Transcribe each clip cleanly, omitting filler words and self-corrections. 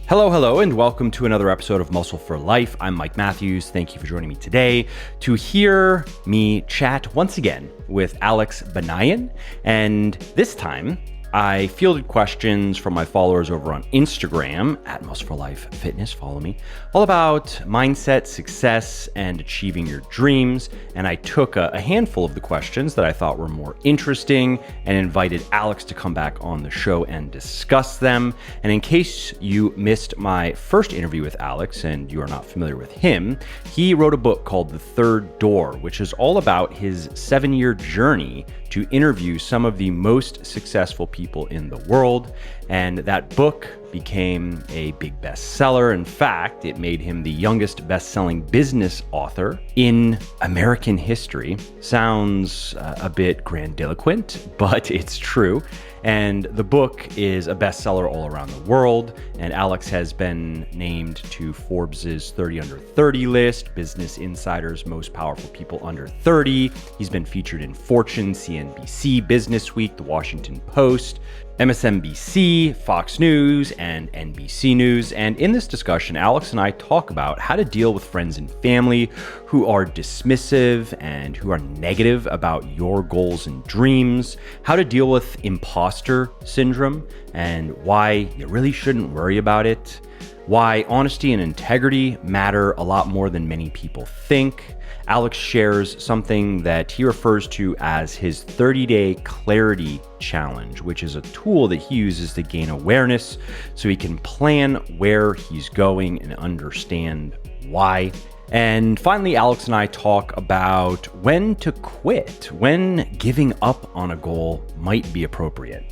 Hello, and welcome to another episode of Muscle for Life. I'm Mike Matthews. Thank you for joining me today to hear me chat once again with Alex Banayan. And this time, I fielded questions from my followers over on Instagram at Muscle for Life Fitness. Follow me. All about mindset, success, and achieving your dreams. And I took a handful of the questions that I thought were more interesting and invited Alex to come back on the show and discuss them. And in case you missed my first interview with Alex and you are not familiar with him, he wrote a book called The Third Door, which is all about his 7-year journey to interview some of the most successful people in the world. And that book became a big bestseller. In fact, it made him the youngest best-selling business author in American history. Sounds a bit grandiloquent, but it's true. And the book is a bestseller all around the world. And Alex has been named to Forbes' 30 Under 30 list, Business Insider's Most Powerful People Under 30. He's been featured in Fortune, CNBC, Businessweek, The Washington Post, MSNBC, Fox News, and NBC News. And in this discussion, Alex and I talk about how to deal with friends and family who are dismissive and who are negative about your goals and dreams, how to deal with imposter syndrome and why you really shouldn't worry about it, why honesty and integrity matter a lot more than many people think. Alex shares something that he refers to as his 30-day clarity challenge, which is a tool that he uses to gain awareness so he can plan where he's going and understand why. And finally, Alex and I talk about when to quit, when giving up on a goal might be appropriate.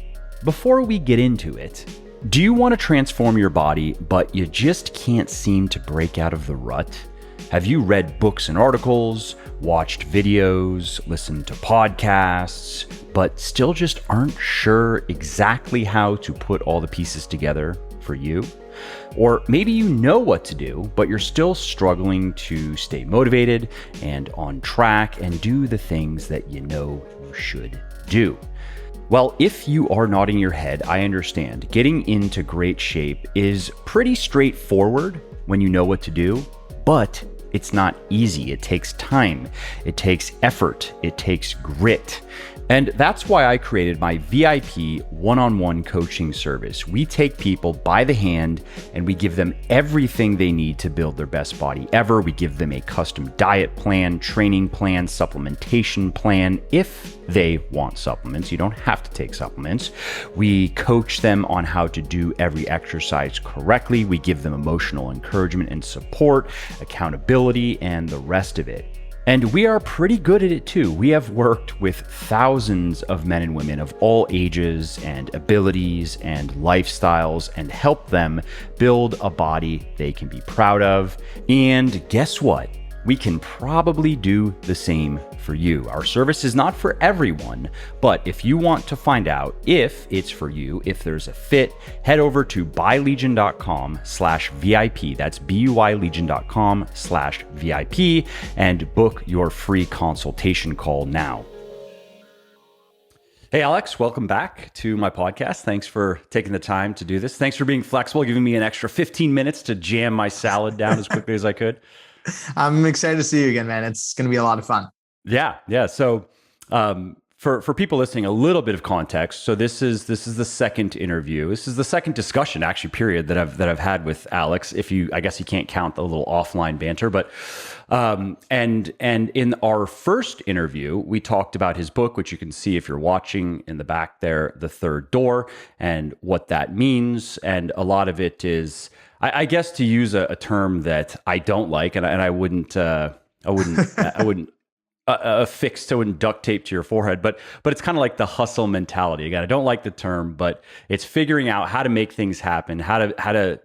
Before we get into it, do you want to transform your body, but you just can't seem to break out of the rut? Have you read books and articles, watched videos, listened to podcasts, but still just aren't sure exactly how to put all the pieces together for you? Or maybe you know what to do, but you're still struggling to stay motivated and on track and do the things that you know you should do. Well, if you are nodding your head, I understand. Getting into great shape is pretty straightforward when you know what to do, but it's not easy. It takes time. It takes effort. It takes grit. And that's why I created my VIP one-on-one coaching service. We take people by the hand and we give them everything they need to build their best body ever. We give them a custom diet plan, training plan, supplementation plan. If they want supplements, you don't have to take supplements. We coach them on how to do every exercise correctly. We give them emotional encouragement and support, accountability, and the rest of it. And we are pretty good at it too. We have worked with thousands of men and women of all ages and abilities and lifestyles and helped them build a body they can be proud of. And guess what? We can probably do the same for you. Our service is not for everyone, but if you want to find out if it's for you, if there's a fit, head over to buylegion.com/VIP. That's buylegion.com/VIP and book your free consultation call now. Hey, Alex, welcome back to my podcast. Thanks for taking the time to do this. Thanks for being flexible, giving me an extra 15 minutes to jam my salad down as quickly as I could. I'm excited to see you again, man. It's going to be a lot of fun. Yeah. So for people listening, a little bit of context. So this is the second interview. This is the second discussion, actually, period, that I've had with Alex. I guess you can't count the little offline banter, but and in our first interview, we talked about his book, which you can see if you're watching in the back there, The Third Door, and what that means. And a lot of it is, I guess, to use a term that I don't like, and I wouldn't affix to and duct tape to your forehead, but it's kind of like the hustle mentality. Again, I don't like the term, but it's figuring out how to make things happen, how to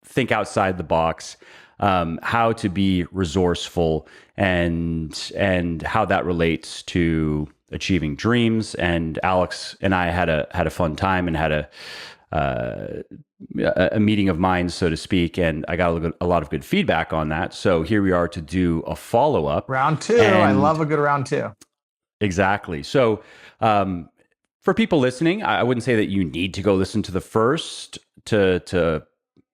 think outside the box, how to be resourceful, and how that relates to achieving dreams. And Alex and I had a fun time and had a meeting of minds, so to speak, and I got a lot of good feedback on that. So here we are to do a follow-up. Round two. I love a good round two. Exactly. So for people listening, I wouldn't say that you need to go listen to the first to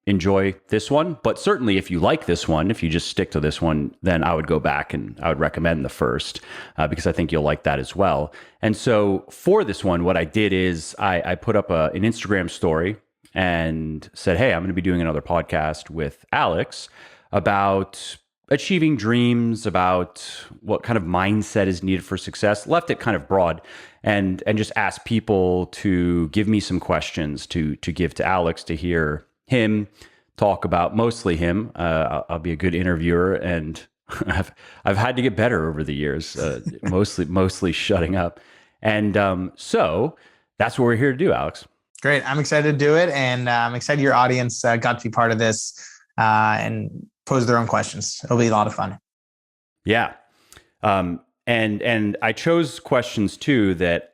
enjoy this one. But certainly if you like this one, if you just stick to this one, then I would go back and I would recommend the first because I think you'll like that as well. And so for this one, what I did is I put up an Instagram story and said, hey, I'm going to be doing another podcast with Alex about achieving dreams, about what kind of mindset is needed for success. Left it kind of broad and just asked people to give me some questions to give to Alex to hear him talk about, mostly him. I'll be a good interviewer, and I've had to get better over the years, mostly shutting up. And so that's what we're here to do, Alex. Great. I'm excited to do it. And I'm excited your audience got to be part of this and pose their own questions. It'll be a lot of fun. Yeah. And I chose questions too that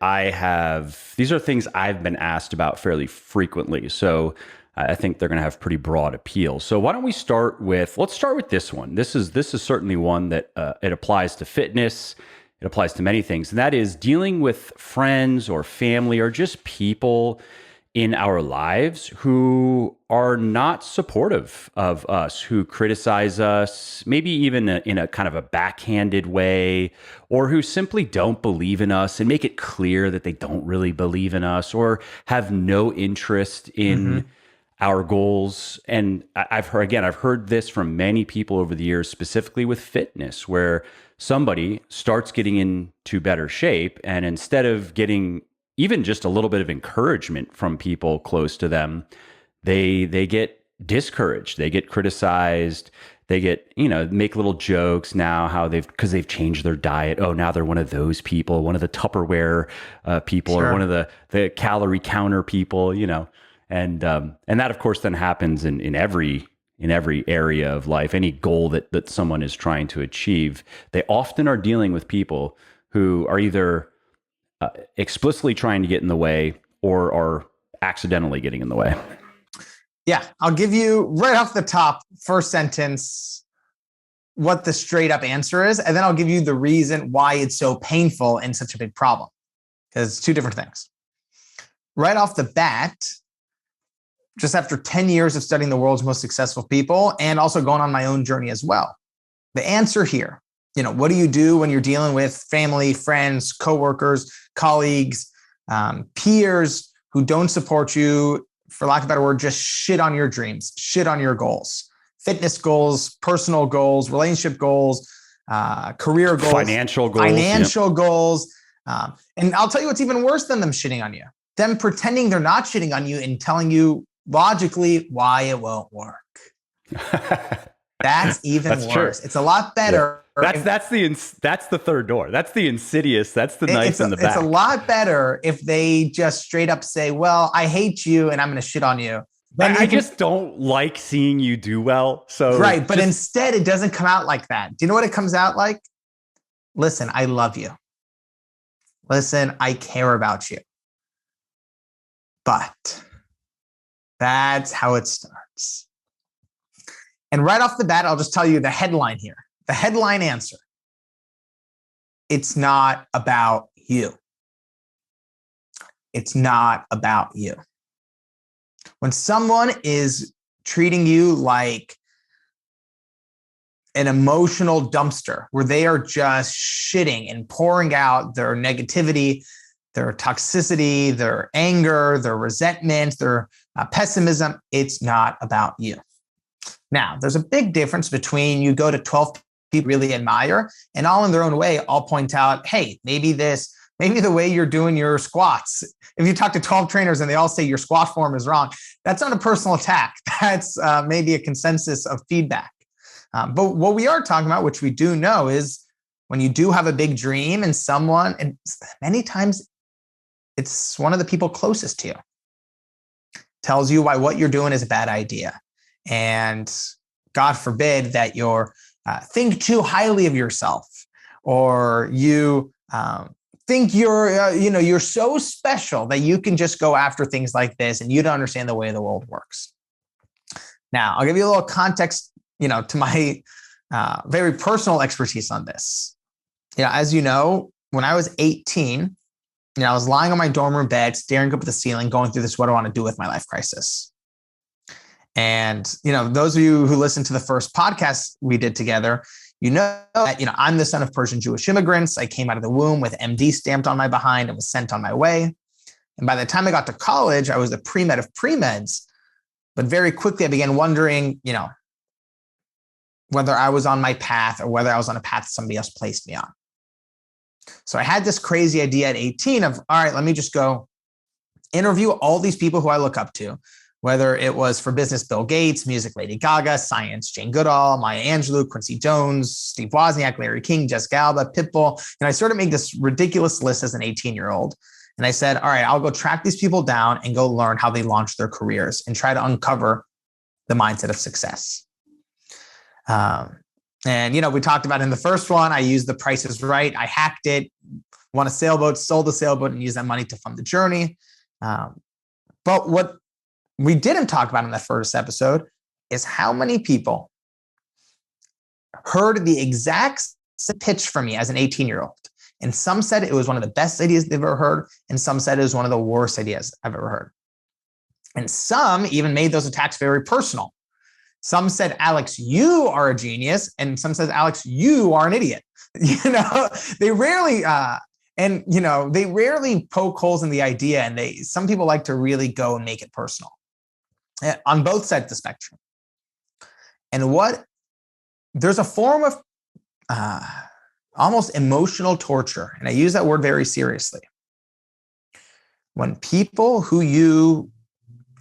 these are things I've been asked about fairly frequently. So I think they're going to have pretty broad appeal. So why don't we let's start with this one. This is certainly one that it applies to fitness. It applies to many things. And that is dealing with friends or family or just people in our lives who are not supportive of us, who criticize us, maybe even in a kind of a backhanded way, or who simply don't believe in us and make it clear that they don't really believe in us or have no interest in our goals. And I've heard this from many people over the years, specifically with fitness, where somebody starts getting into better shape, and instead of getting even just a little bit of encouragement from people close to them, they get discouraged, they get criticized, they get, make little jokes now because they've changed their diet. Oh, now they're one of those people, one of the Tupperware people, Sure. or one of the calorie counter people, and that of course then happens in every area of life. Any goal that someone is trying to achieve, they often are dealing with people who are either explicitly trying to get in the way or are accidentally getting in the way. Yeah. I'll give you right off the top, first sentence, what the straight up answer is. And then I'll give you the reason why it's so painful and such a big problem, because it's two different things. Right off the bat, just after 10 years of studying the world's most successful people and also going on my own journey as well, the answer here, what do you do when you're dealing with family, friends, coworkers, colleagues, peers who don't support you, for lack of a better word, just shit on your dreams, shit on your goals, fitness goals, personal goals, relationship goals, career goals, financial goals. And I'll tell you what's even worse than them shitting on you, them pretending they're not shitting on you and telling you logically why it won't work. That's even worse. True. It's a lot better. Yeah. That's the third door. That's the insidious. That's the knife in the back. It's a lot better if they just straight up say, well, I hate you and I'm going to shit on you. I just don't like seeing you do well. So right. But instead it doesn't come out like that. Do you know what it comes out like? Listen, I love you. Listen, I care about you. But that's how it starts. And right off the bat, I'll just tell you the headline here. The headline answer. It's not about you. It's not about you. When someone is treating you like an emotional dumpster where they are just shitting and pouring out their negativity, their toxicity, their anger, their resentment, their pessimism, it's not about you. Now, there's a big difference between you go to 12 people you really admire and all in their own way, I'll point out, hey, maybe the way you're doing your squats. If you talk to 12 trainers and they all say your squat form is wrong, that's not a personal attack. That's maybe a consensus of feedback. But what we are talking about, which we do know, is when you do have a big dream and many times it's one of the people closest to you, tells you why what you're doing is a bad idea. And God forbid that you're think too highly of yourself, or you think you're so special that you can just go after things like this and you don't understand the way the world works. Now, I'll give you a little context, to my very personal expertise on this. As you know, when I was 18, I was lying on my dorm room bed, staring up at the ceiling, going through this, what do I want to do with my life crisis. And, those of you who listened to the first podcast we did together, that, I'm the son of Persian Jewish immigrants. I came out of the womb with MD stamped on my behind and was sent on my way. And by the time I got to college, I was a pre-med of pre-meds. But very quickly, I began wondering, whether I was on my path or whether I was on a path somebody else placed me on. So I had this crazy idea at 18 of, all right, let me just go interview all these people who I look up to, whether it was for business, Bill Gates, music, Lady Gaga, science, Jane Goodall, Maya Angelou, Quincy Jones, Steve Wozniak, Larry King, Jessica Alba, Pitbull. And I sort of made this ridiculous list as an 18-year-old. And I said, all right, I'll go track these people down and go learn how they launched their careers and try to uncover the mindset of success. And, we talked about in the first one, I used the Price is Right. I hacked it, won a sailboat, sold the sailboat, and used that money to fund the journey. But what we didn't talk about in that first episode is how many people heard the exact pitch from me as an 18-year-old. And some said it was one of the best ideas they've ever heard, and some said it was one of the worst ideas I've ever heard. And some even made those attacks very personal. Some said, Alex, you are a genius. And some said, Alex, you are an idiot. They rarely, they rarely poke holes in the idea. And some people like to really go and make it personal on both sides of the spectrum. And there's a form of almost emotional torture. And I use that word very seriously. When people who you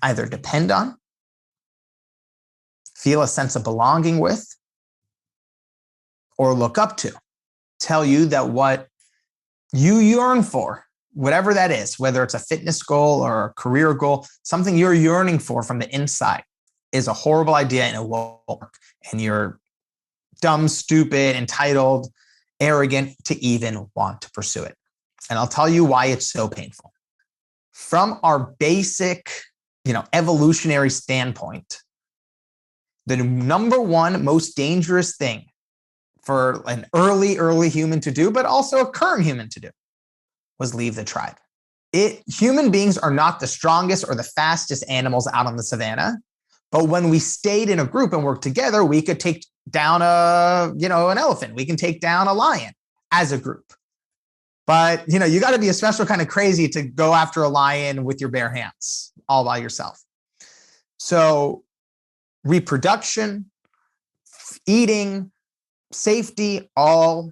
either depend on, feel a sense of belonging with, or look up to, tell you that what you yearn for, whatever that is, whether it's a fitness goal or a career goal, something you're yearning for from the inside is a horrible idea and it won't work. And you're dumb, stupid, entitled, arrogant to even want to pursue it. And I'll tell you why it's so painful. From our basic, evolutionary standpoint, the number one most dangerous thing for an early human to do, but also a current human to do, was leave the tribe. Human beings are not the strongest or the fastest animals out on the savannah, but when we stayed in a group and worked together, we could take down an elephant. We can take down a lion as a group. But, you got to be a special kind of crazy to go after a lion with your bare hands all by yourself. So reproduction, eating, safety, all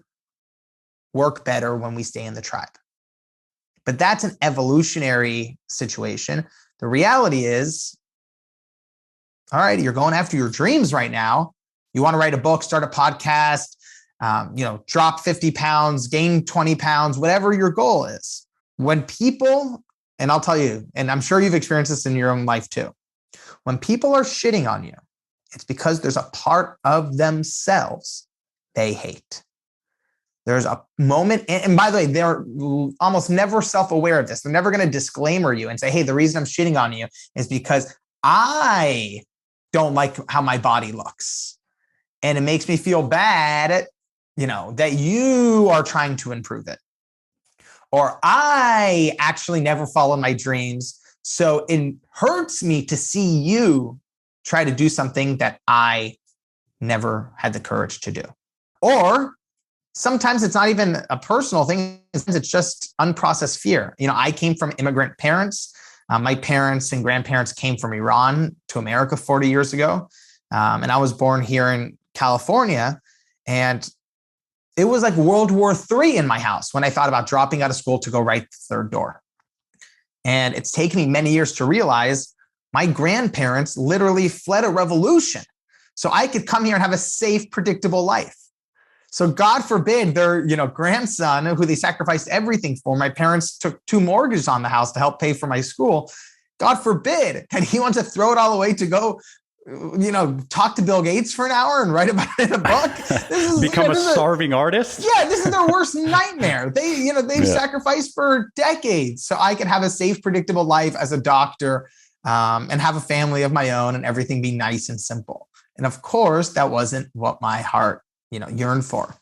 work better when we stay in the tribe. But that's an evolutionary situation. The reality is, all right, you're going after your dreams right now. You want to write a book, start a podcast, drop 50 pounds, gain 20 pounds, whatever your goal is. When people, and I'll tell you, and I'm sure you've experienced this in your own life too, when people are shitting on you, it's because there's a part of themselves they hate. There's a moment, and by the way, they're almost never self-aware of this. They're never going to disclaimer you and say, hey, the reason I'm shitting on you is because I don't like how my body looks. And it makes me feel bad, that you are trying to improve it. Or I actually never followed my dreams. So it hurts me to see you try to do something that I never had the courage to do. Or sometimes it's not even a personal thing. It's just unprocessed fear. I came from immigrant parents. My parents and grandparents came from Iran to America 40 years ago. And I was born here in California. And it was like World War III in my house when I thought about dropping out of school to go write the third door. And it's taken me many years to realize my grandparents literally fled a revolution so I could come here and have a safe, predictable life. So God forbid their, grandson, who they sacrificed everything for, my parents took 2 mortgages on the house to help pay for my school. God forbid that he wants to throw it all away to go, talk to Bill Gates for an hour and write about it in a book. Become a starving artist. Yeah, this is their worst nightmare. They've sacrificed for decades so I could have a safe, predictable life as a doctor and have a family of my own and everything be nice and simple. And of course, that wasn't what my heart yearned for.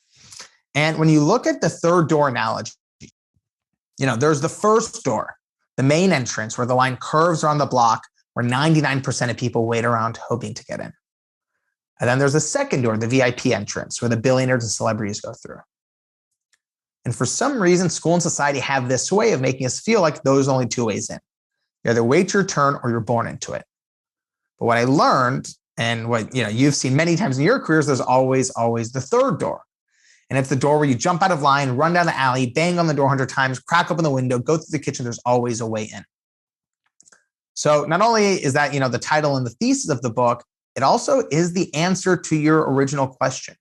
And when you look at the third door analogy, there's the first door, the main entrance where the line curves around the block, where 99% of people wait around hoping to get in. And then there's a second door, the VIP entrance, where the billionaires and celebrities go through. And for some reason, school and society have this way of making us feel like those are only two ways in. You either wait your turn or you're born into it. But what I learned, and what you've seen many times in your careers, there's always the third door. And it's the door where you jump out of line, run down the alley, bang on the door 100 times, crack open the window, go through the kitchen. There's always a way in. So not only is that, the title and the thesis of the book, it also is the answer to your original question,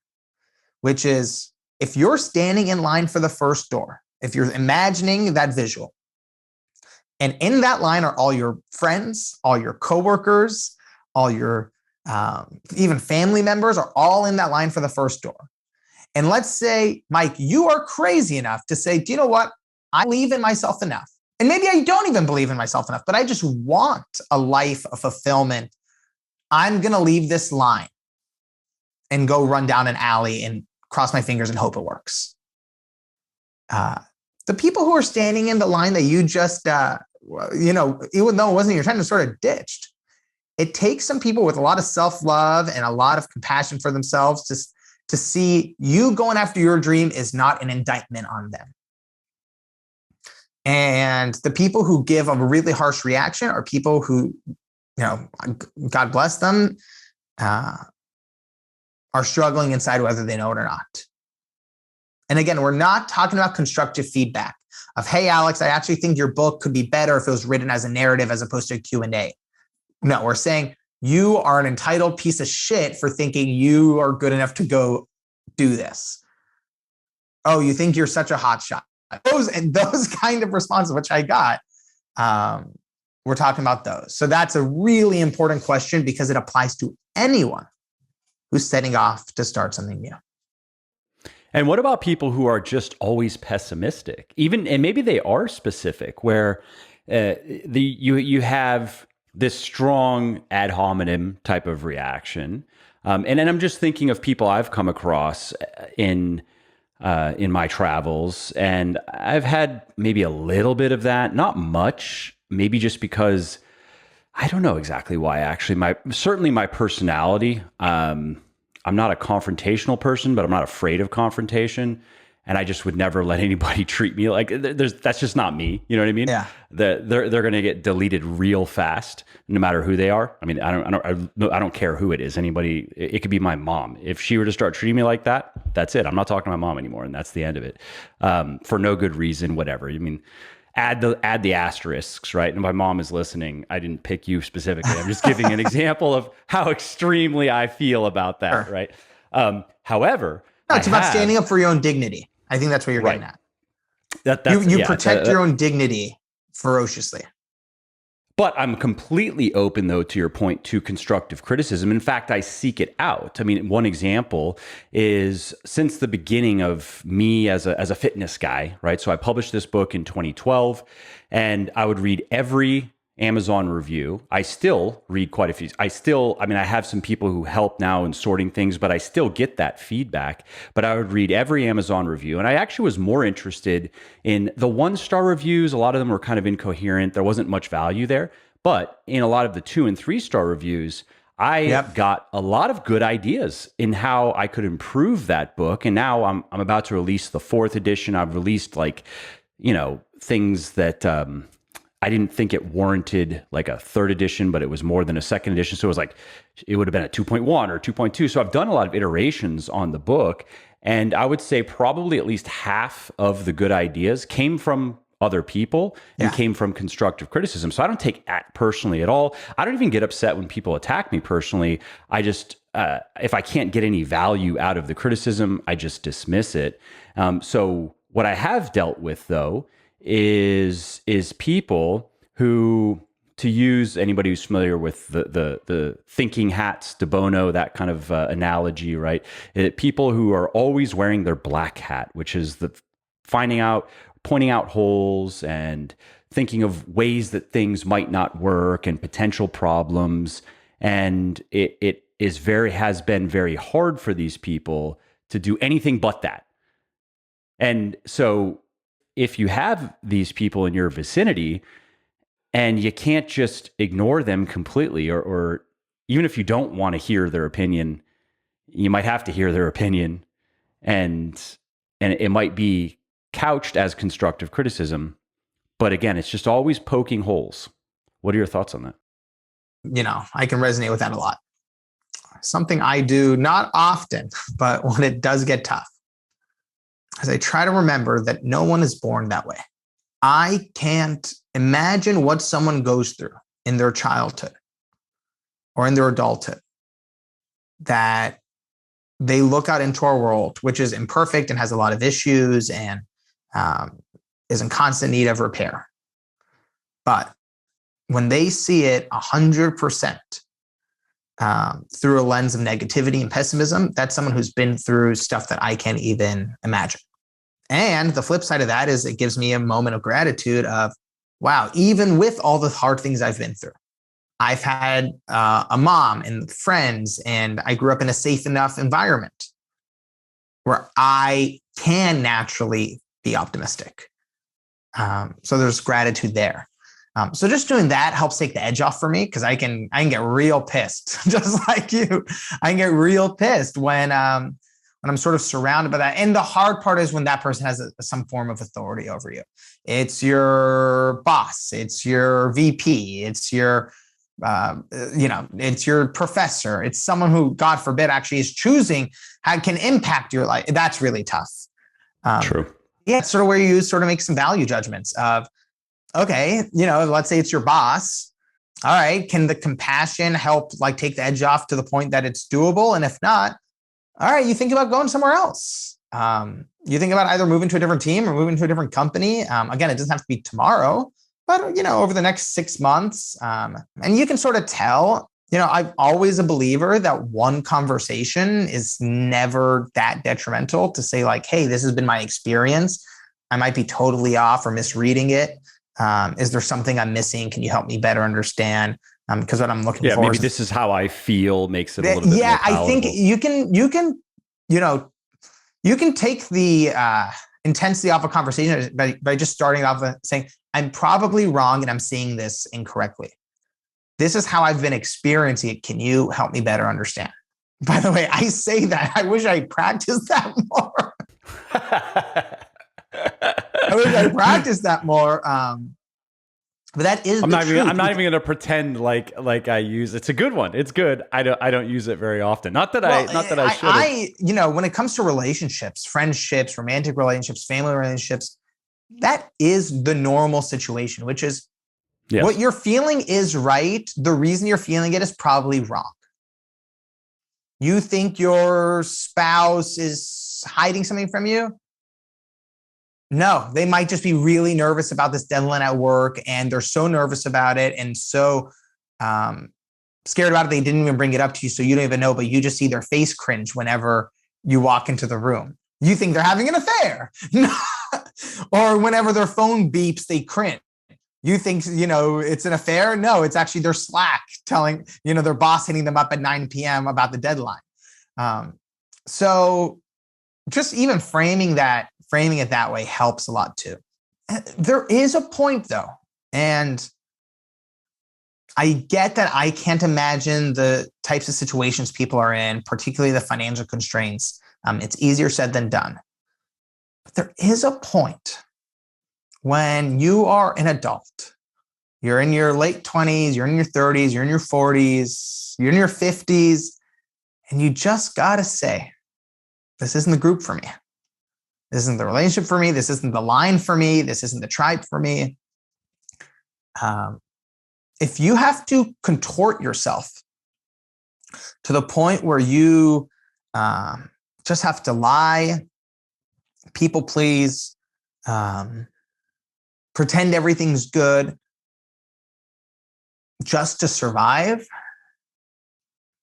which is, if you're standing in line for the first door, if you're imagining that visual, and in that line are all your friends, all your coworkers, all your even family members are all in that line for the first door. And let's say, Mike, you are crazy enough to say, do you know what? I believe in myself enough. And maybe I don't even believe in myself enough, but I just want a life of fulfillment. I'm going to leave this line and go run down an alley and cross my fingers and hope it works. The people who are standing in the line that you just, even though it wasn't your time, to sort of ditched. It takes some people with a lot of self-love and a lot of compassion for themselves to see you going after your dream is not an indictment on them. And the people who give a really harsh reaction are people who, God bless them, are struggling inside whether they know it or not. And again, we're not talking about constructive feedback of, hey, Alex, I actually think your book could be better if it was written as a narrative as opposed to a Q&A. No, we're saying you are an entitled piece of shit for thinking you are good enough to go do this. Oh, you think you're such a hot shot. Those kind of responses, which I got, we're talking about those. So that's a really important question because it applies to anyone who's setting off to start something new. And what about people who are just always pessimistic? And maybe they are specific, where you have this strong ad hominem type of reaction. And then I'm just thinking of people I've come across in my travels, and I've had maybe a little bit of that, not much, maybe just because I don't know exactly why. Actually, certainly my personality. I'm not a confrontational person, but I'm not afraid of confrontation. And I just would never let anybody treat me like that's just not me. You know what I mean? Yeah. They're going to get deleted real fast, no matter who they are. I mean, I don't care who it is. Anybody, it could be my mom. If she were to start treating me like that, that's it. I'm not talking to my mom anymore, and that's the end of it. For no good reason, whatever. I mean, add the asterisks, right? And my mom is listening. I didn't pick you specifically. I'm just giving an example of how extremely I feel about that, right? However, no, it's about standing up for your own dignity. I think that's what you're getting at. You protect your own dignity ferociously. But I'm completely open, though, to your point, to constructive criticism. In fact, I seek it out. I mean, one example is since the beginning of me as a fitness guy, right? So I published this book in 2012, and I would read every Amazon review. I still read quite a few. I have some people who help now in sorting things, but I still get that feedback. But I would read every Amazon review. And I actually was more interested in the 1-star reviews. A lot of them were kind of incoherent. There wasn't much value there. But in a lot of the 2- and 3-star reviews, I got a lot of good ideas in how I could improve that book. And now I'm about to release the 4th edition. I've released things that, I didn't think it warranted like a 3rd edition, but it was more than a 2nd edition. So it was like, it would have been a 2.1 or 2.2. So I've done a lot of iterations on the book. And I would say probably at least half of the good ideas came from other people and came from constructive criticism. So I don't take that personally at all. I don't even get upset when people attack me personally. I just, if I can't get any value out of the criticism, I just dismiss it. So what I have dealt with, though, is people who, to use anybody who's familiar with the thinking hats, de Bono, that kind of analogy, right? People who are always wearing their black hat, which is the pointing out holes and thinking of ways that things might not work and potential problems. And it has been very hard for these people to do anything but that. And so if you have these people in your vicinity, And you can't just ignore them completely, or even if you don't want to hear their opinion, you might have to hear their opinion, and it might be couched as constructive criticism. But again, it's just always poking holes. What are your thoughts on that? I can resonate with that a lot. Something I do not often, but when it does get tough, is I try to remember that no one is born that way. I can't imagine what someone goes through in their childhood or in their adulthood, that they look out into our world, which is imperfect and has a lot of issues and is in constant need of repair. But when they see it 100% through a lens of negativity and pessimism, that's someone who's been through stuff that I can't even imagine. And the flip side of that is it gives me a moment of gratitude of, wow, even with all the hard things I've been through, I've had a mom and friends, and I grew up in a safe enough environment where I can naturally be optimistic. So there's gratitude there. So just doing that helps take the edge off for me, because I can get real pissed, just like you. I can get real pissed when I'm sort of surrounded by that. And the hard part is when that person has some form of authority over you. It's your boss, it's your VP, it's your it's your professor, it's someone who, God forbid, actually is choosing how can impact your life. That's really tough. True. Yeah, it's sort of where you sort of make some value judgments of, okay, let's say it's your boss. All right, can the compassion help take the edge off to the point that it's doable? And if not, all right, you think about going somewhere else. You think about either moving to a different team or moving to a different company. Again, it doesn't have to be tomorrow, but over the next 6 months. And you can sort of tell, I'm always a believer that one conversation is never that detrimental to say hey, this has been my experience. I might be totally off or misreading it. Is there something I'm missing? Can you help me better understand? Because what I'm looking for. Maybe this is how I feel makes it a little bit more palatable. I think you can take the intensity off a conversation by just starting off and saying, I'm probably wrong and I'm seeing this incorrectly. This is how I've been experiencing it. Can you help me better understand? By the way, I say that. I wish I practiced that more. I wish I practiced that more. But that is. I'm not even going to pretend like I use. It's a good one. It's good. I don't use it very often. Not that I should. When it comes to relationships, friendships, romantic relationships, family relationships, that is the normal situation, which is what you're feeling is right. The reason you're feeling it is probably wrong. You think your spouse is hiding something from you? No, they might just be really nervous about this deadline at work, and they're so nervous about it and so scared about it, they didn't even bring it up to you, so you don't even know, but you just see their face cringe whenever you walk into the room. You think they're having an affair. Or whenever their phone beeps, they cringe. You think, it's an affair? No, it's actually their Slack telling, their boss hitting them up at 9 p.m. about the deadline. So just even framing it that way helps a lot too. There is a point though, and I get that I can't imagine the types of situations people are in, particularly the financial constraints. It's easier said than done. But there is a point when you are an adult, you're in your late 20s, you're in your 30s, you're in your 40s, you're in your 50s, and you just got to say, this isn't the group for me. This isn't the relationship for me. This isn't the line for me. This isn't the tribe for me. If you have to contort yourself to the point where you just have to lie, people please, pretend everything's good just to survive,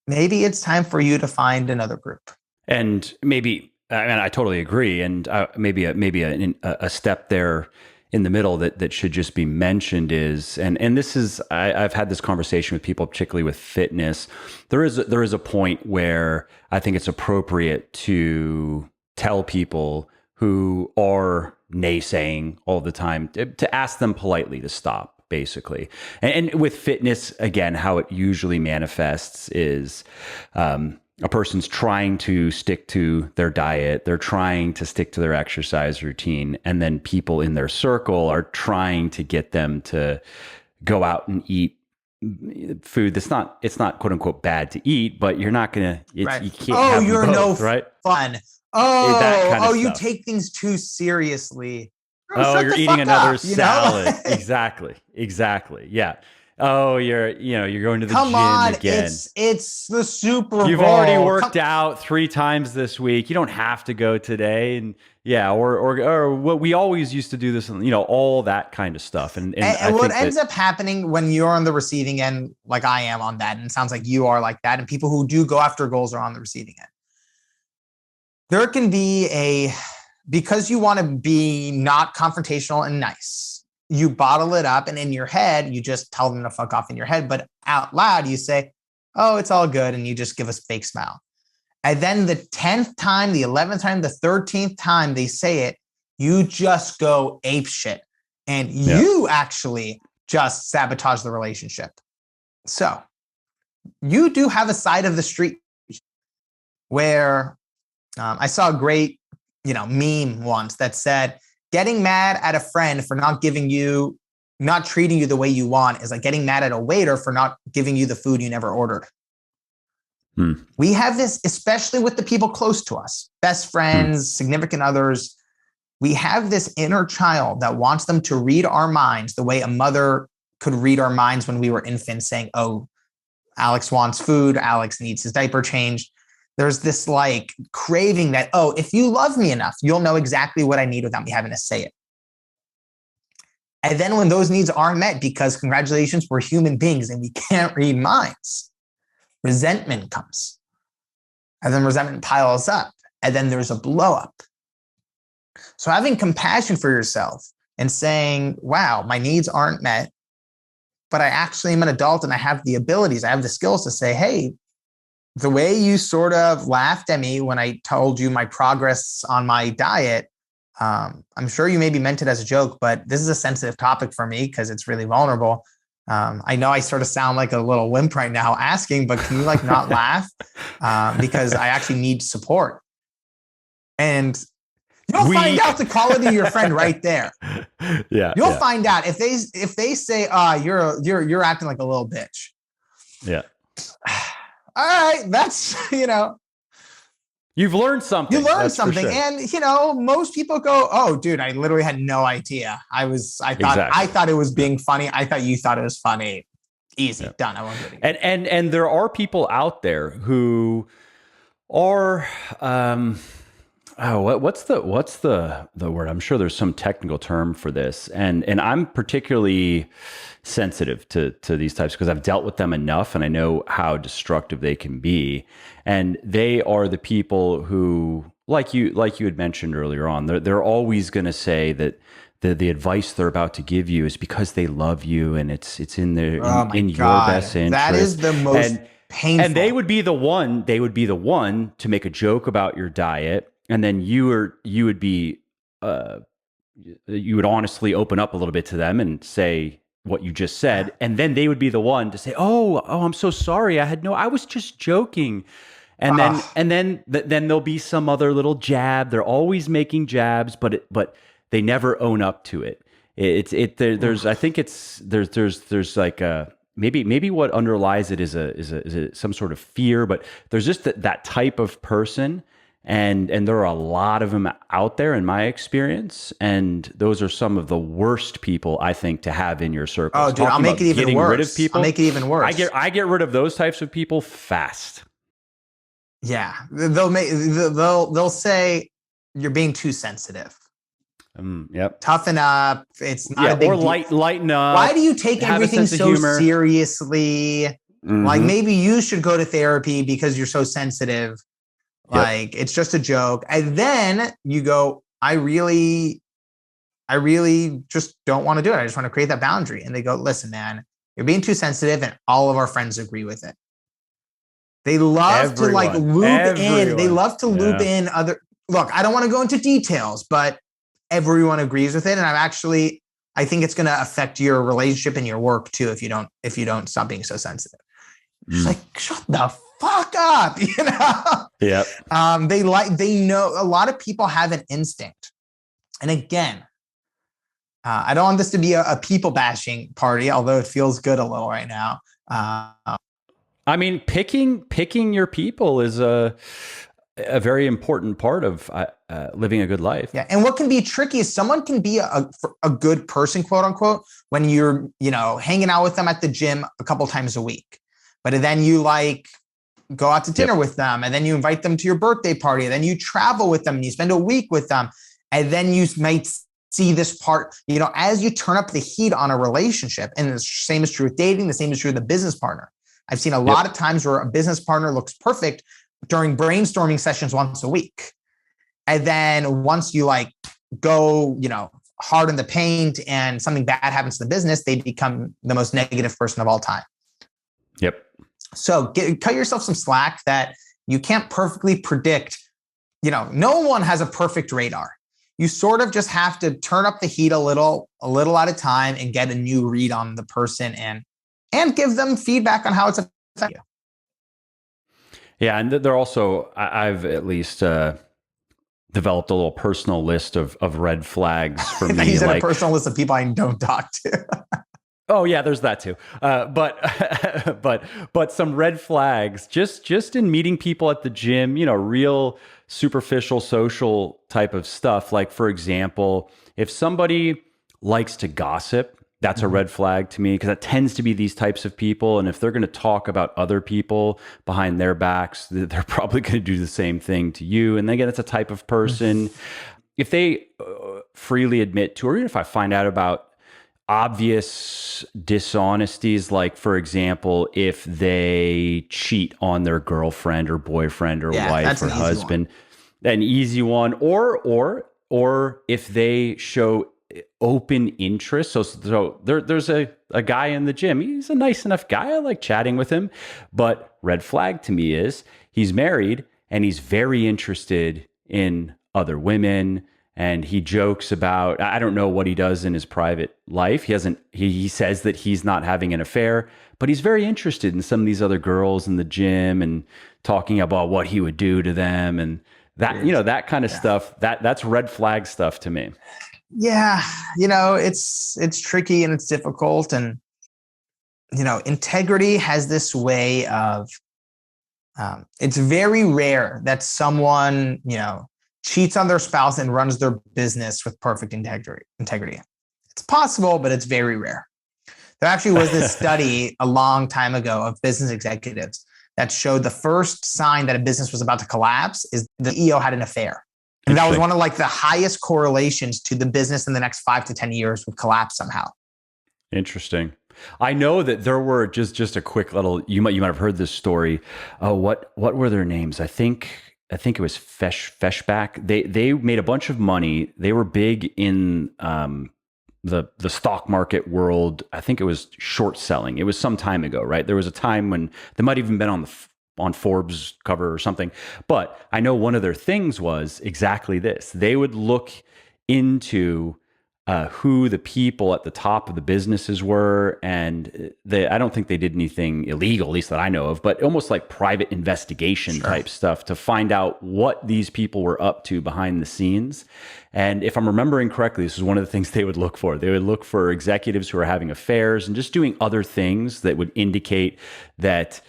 maybe it's time for you to find another group. And maybe, I totally agree. And maybe a step there in the middle that should just be mentioned is, and this is, I've had this conversation with people, particularly with fitness. There is a point where I think it's appropriate to tell people who are naysaying all the time to ask them politely to stop. basically. And with fitness, again, how it usually manifests is a person's trying to stick to their diet, they're trying to stick to their exercise routine, and then people in their circle are trying to get them to go out and eat food that's not, it's not quote unquote bad to eat, but you're not gonna, Right. you can't have you're both, no right? fun. That kind of You stuff. take things too seriously. Oh, Shut you're the eating fuck another up, salad. Exactly. Yeah. Oh, you're going to the Come gym on, again. it's the Super Bowl. You've already worked out 3 times this week. You don't have to go today. And yeah, or what we always used to do this, all that kind of stuff. And what ends up happening when you're on the receiving end, like I am on that, and it sounds like you are like that, and people who do go after goals are on the receiving end. There can be because you want to be not confrontational and nice, you bottle it up, and in your head, you just tell them to fuck off in your head, but out loud, you say, oh, it's all good, and you just give a fake smile. And then the 10th time, the 11th time, the 13th time they say it, you just go ape shit. And you actually just sabotage the relationship. So you do have a side of the street where I saw a great, meme once that said, getting mad at a friend for not treating you the way you want is like getting mad at a waiter for not giving you the food you never ordered. We have this, especially with the people close to us, best friends, significant others. We have this inner child that wants them to read our minds the way a mother could read our minds when we were infants, saying, oh, Alex wants food, Alex needs his diaper changed. There's this like craving that, oh, if you love me enough, you'll know exactly what I need without me having to say it. And then when those needs aren't met, because congratulations, we're human beings and we can't read minds, resentment comes. And then resentment piles up. And then there's a blow up. So having compassion for yourself and saying, wow, my needs aren't met, but I actually am an adult and I have the abilities, I have the skills to say, hey, the way you sort of laughed at me when I told you my progress on my diet, I'm sure you maybe meant it as a joke, but this is a sensitive topic for me because it's really vulnerable. I know I sort of sound like a little wimp right now asking, but can you like not laugh? Because I actually need support. And you'll find out the quality of your friend right there. You'll find out if they say, you're acting like a little bitch. Yeah. All right. That's, you've learned something. You learned something. Sure. And, most people go, oh, dude, I literally had no idea. I thought it was being funny. I thought you thought it was funny. Easy. Done. I won't do it again. And there are people out there who are, what's the word? I'm sure there's some technical term for this. And I'm particularly sensitive to these types because I've dealt with them enough and I know how destructive they can be. And they are the people who, like you had mentioned earlier on, they're always going to say that the advice they're about to give you is because they love you and it's in their in your best interest. That is the most painful. And they would be the one to make a joke about your diet, and then you would honestly open up a little bit to them and say what you just said, and then they would be the one to say, "Oh, I'm so sorry. I was just joking." And then there'll be some other little jab. They're always making jabs, but they never own up to it. There's like a maybe what underlies it is some sort of fear, but there's just that type of person. And there are a lot of them out there in my experience. And those are some of the worst people, I think, to have in your circle. Oh, dude, I'll make it even worse. Rid of people, I'll make it even worse. I get rid of those types of people fast. Yeah. They'll say you're being too sensitive. Yep. Toughen up. It's not a big or deal. lighten up. Why do you take everything so seriously? Mm-hmm. Like maybe you should go to therapy because you're so sensitive. Like it's just a joke. And then you go, I really just don't want to do it. I just want to create that boundary. And they go, listen, man, you're being too sensitive. And all of our friends agree with it. They love to like loop in. They love to loop in other. Look, I don't want to go into details, but everyone agrees with it. And I've actually I think it's going to affect your relationship and your work too if you don't stop being so sensitive. She's like, shut the fuck up, you know? Yeah. They know, a lot of people have an instinct. And again, I don't want this to be a people bashing party, although it feels good a little right now. I mean, picking your people is a very important part of living a good life. Yeah. And what can be tricky is someone can be a good person, quote unquote, when you're, hanging out with them at the gym a couple times a week. But then you go out to dinner with them, and then you invite them to your birthday party, and then you travel with them and you spend a week with them. And then you might see this part, as you turn up the heat on a relationship, and the same is true with dating, the same is true with a business partner. I've seen a lot of times where a business partner looks perfect during brainstorming sessions once a week. And then once you go, hard in the paint and something bad happens to the business, they become the most negative person of all time. Yep. So cut yourself some slack that you can't perfectly predict. No one has a perfect radar. You sort of just have to turn up the heat a little at a time and get a new read on the person and give them feedback on how it's affecting you. Yeah. And they're also, I've at least developed a little personal list of red flags for me. You said a personal list of people I don't talk to. Oh yeah, there's that too. But some red flags just in meeting people at the gym, real superficial social type of stuff. Like, for example, if somebody likes to gossip, that's a red flag to me, because that tends to be these types of people. And if they're going to talk about other people behind their backs, they're probably going to do the same thing to you. And again, it's a type of person. If they freely admit to, or even if I find out about obvious dishonesties, like, for example, if they cheat on their girlfriend or boyfriend or wife or husband, an easy one, or if they show open interest. So there's a guy in the gym. He's a nice enough guy. I like chatting with him, but red flag to me is he's married and he's very interested in other women. And he jokes about, I don't know what he does in his private life. He says that he's not having an affair, but he's very interested in some of these other girls in the gym and talking about what he would do to them. And that, that kind of stuff, that's red flag stuff to me. Yeah. It's tricky and it's difficult. And, integrity has this way of, it's very rare that someone, cheats on their spouse and runs their business with perfect integrity. It's possible, but it's very rare. There actually was this study a long time ago of business executives that showed the first sign that a business was about to collapse is the CEO had an affair. And that was one of the highest correlations to the business in the next 5 to 10 years would collapse somehow. Interesting. I know that there were just a quick little, you might have heard this story. Oh, what were their names? I think it was Feshback. They made a bunch of money. They were big in the stock market world. I think it was short selling. It was some time ago, right? There was a time when they might have even been on Forbes cover or something. But I know one of their things was exactly this. They would look into who the people at the top of the businesses were. And I don't think they did anything illegal, at least that I know of, but almost like private investigation type stuff to find out what these people were up to behind the scenes. And if I'm remembering correctly, this is one of the things they would look for. They would look for executives who are having affairs and just doing other things that would indicate that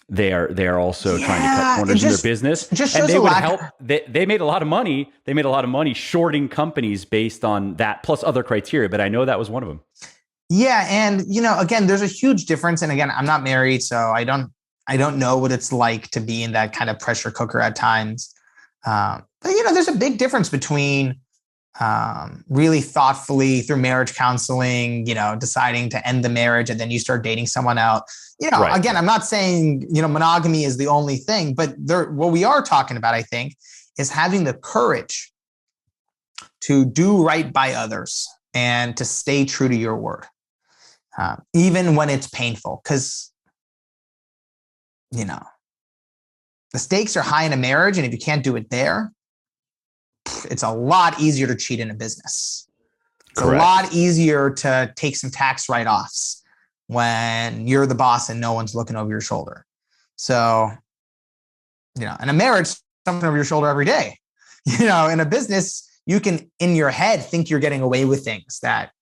they are also trying to cut corners in their business. And they would help. They made a lot of money. They made a lot of money shorting companies based on that, plus other criteria. But I know that was one of them. Yeah, and again, there's a huge difference. And again, I'm not married, so I don't know what it's like to be in that kind of pressure cooker at times. But there's a big difference between really thoughtfully through marriage counseling, deciding to end the marriage, and then you start dating someone else. Again, I'm not saying, monogamy is the only thing, but what we are talking about, I think, is having the courage to do right by others and to stay true to your word, even when it's painful, because, the stakes are high in a marriage. And if you can't do it there, it's a lot easier to cheat in a business. It's a lot easier to take some tax write-offs when you're the boss and no one's looking over your shoulder. So, in a marriage, something over your shoulder every day. In a business, you can, in your head, think you're getting away with things that,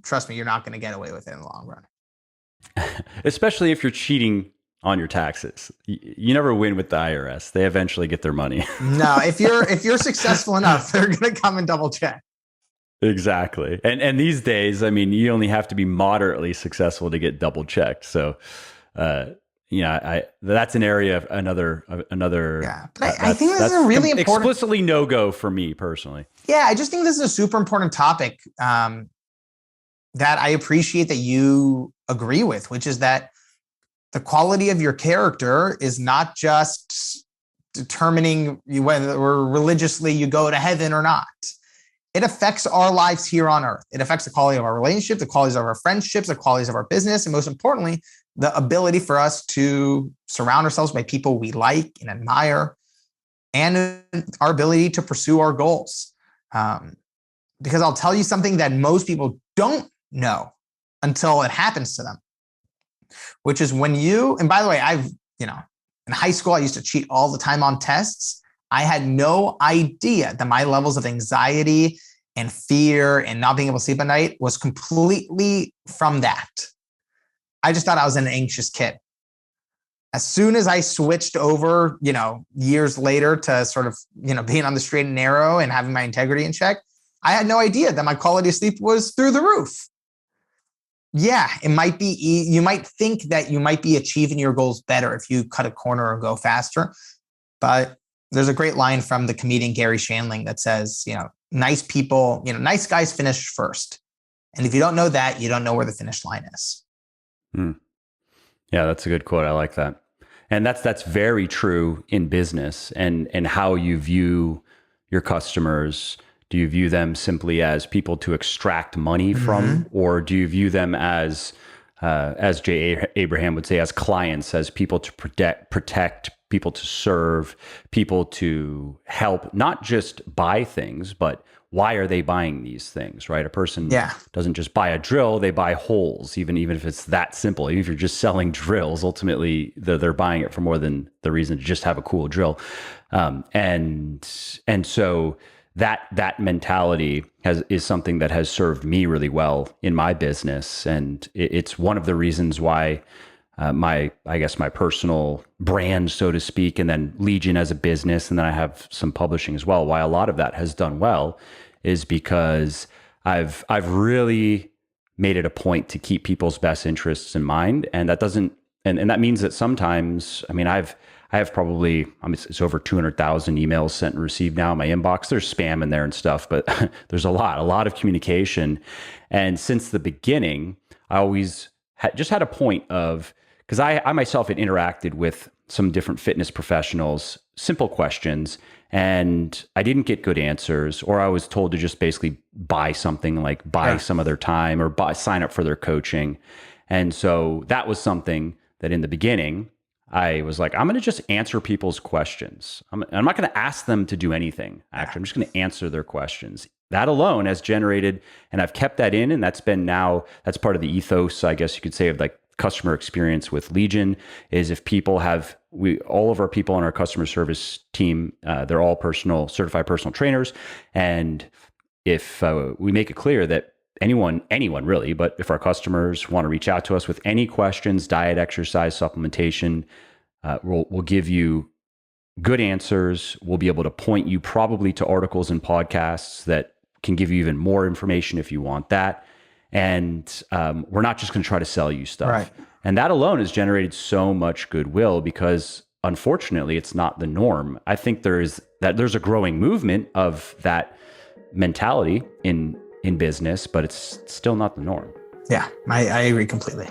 trust me, you're not going to get away with it in the long run. Especially if you're cheating on your taxes. You never win with the IRS. They eventually get their money. No, if you're successful enough, they're going to come and double check. Exactly. And these days, you only have to be moderately successful to get double checked. So, that's an area of another. Yeah, but I think this is a really important, explicitly no-go for me personally. Yeah, I just think this is a super important topic that I appreciate that you agree with, which is that the quality of your character is not just determining whether religiously you go to heaven or not. It affects our lives here on earth. It affects the quality of our relationship, the qualities of our friendships, the qualities of our business, and most importantly, the ability for us to surround ourselves by people we like and admire, and our ability to pursue our goals. Because I'll tell you something that most people don't know until it happens to them, which is when and by the way, in high school, I used to cheat all the time on tests. I had no idea that my levels of anxiety and fear and not being able to sleep at night was completely from that. I just thought I was an anxious kid. As soon as I switched over, years later to sort of, being on the straight and narrow and having my integrity in check, I had no idea that my quality of sleep was through the roof. Yeah, it might be, you might think that you might be achieving your goals better if you cut a corner or go faster. But there's a great line from the comedian Gary Shandling that says, nice people, nice guys finish first. And if you don't know that, you don't know where the finish line is. Yeah, that's a good quote. I like that. And that's very true in business and how you view your customers. Do you view them simply as people to extract money from, or do you view them as Jay Abraham would say, as clients, as people to protect, people to serve, people to help, not just buy things, but why are they buying these things, right? A person doesn't just buy a drill, they buy holes, even if it's that simple. Even if you're just selling drills, ultimately they're buying it for more than the reason to just have a cool drill. And so that mentality is something that has served me really well in my business. And it's one of the reasons why my personal brand, so to speak, and then Legion as a business, and then I have some publishing as well. Why a lot of that has done well is because I've really made it a point to keep people's best interests in mind, and that doesn't, and that means that sometimes, I have probably, it's over 200,000 emails sent and received now in my inbox. There's spam in there and stuff, but there's a lot of communication. And since the beginning, I always just had a point of, because I myself had interacted with some different fitness professionals, simple questions, and I didn't get good answers, or I was told to just basically buy something, like buy some of their time or sign up for their coaching. And so that was something that in the beginning, I was like, I'm going to just answer people's questions. I'm not going to ask them to do anything. Actually, I'm just going to answer their questions. That alone has generated, and I've kept that in, and that's part of the ethos, I guess you could say, of like customer experience with Legion, is if people all of our people on our customer service team, they're all certified personal trainers. And if we make it clear that anyone really, but if our customers want to reach out to us with any questions, diet, exercise, supplementation, we'll give you good answers. We'll be able to point you probably to articles and podcasts that can give you even more information if you want that. And we're not just going to try to sell you stuff. Right. And that alone has generated so much goodwill, because unfortunately it's not the norm. I think there's a growing movement of that mentality in business, but it's still not the norm. Yeah, I agree completely.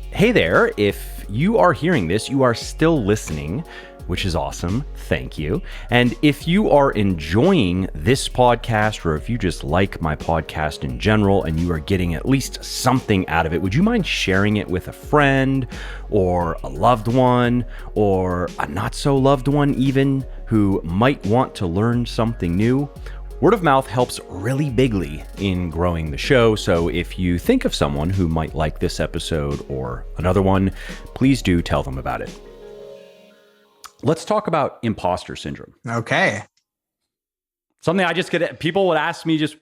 Hey there, if you are hearing this, you are still listening, which is awesome. Thank you. And if you are enjoying this podcast, or if you just like my podcast in general and you are getting at least something out of it, would you mind sharing it with a friend or a loved one or a not so loved one even, who might want to learn something new? Word of mouth helps really bigly in growing the show, so if you think of someone who might like this episode or another one, please do tell them about it. Let's talk about imposter syndrome. Okay. Something I just get, people would ask me just,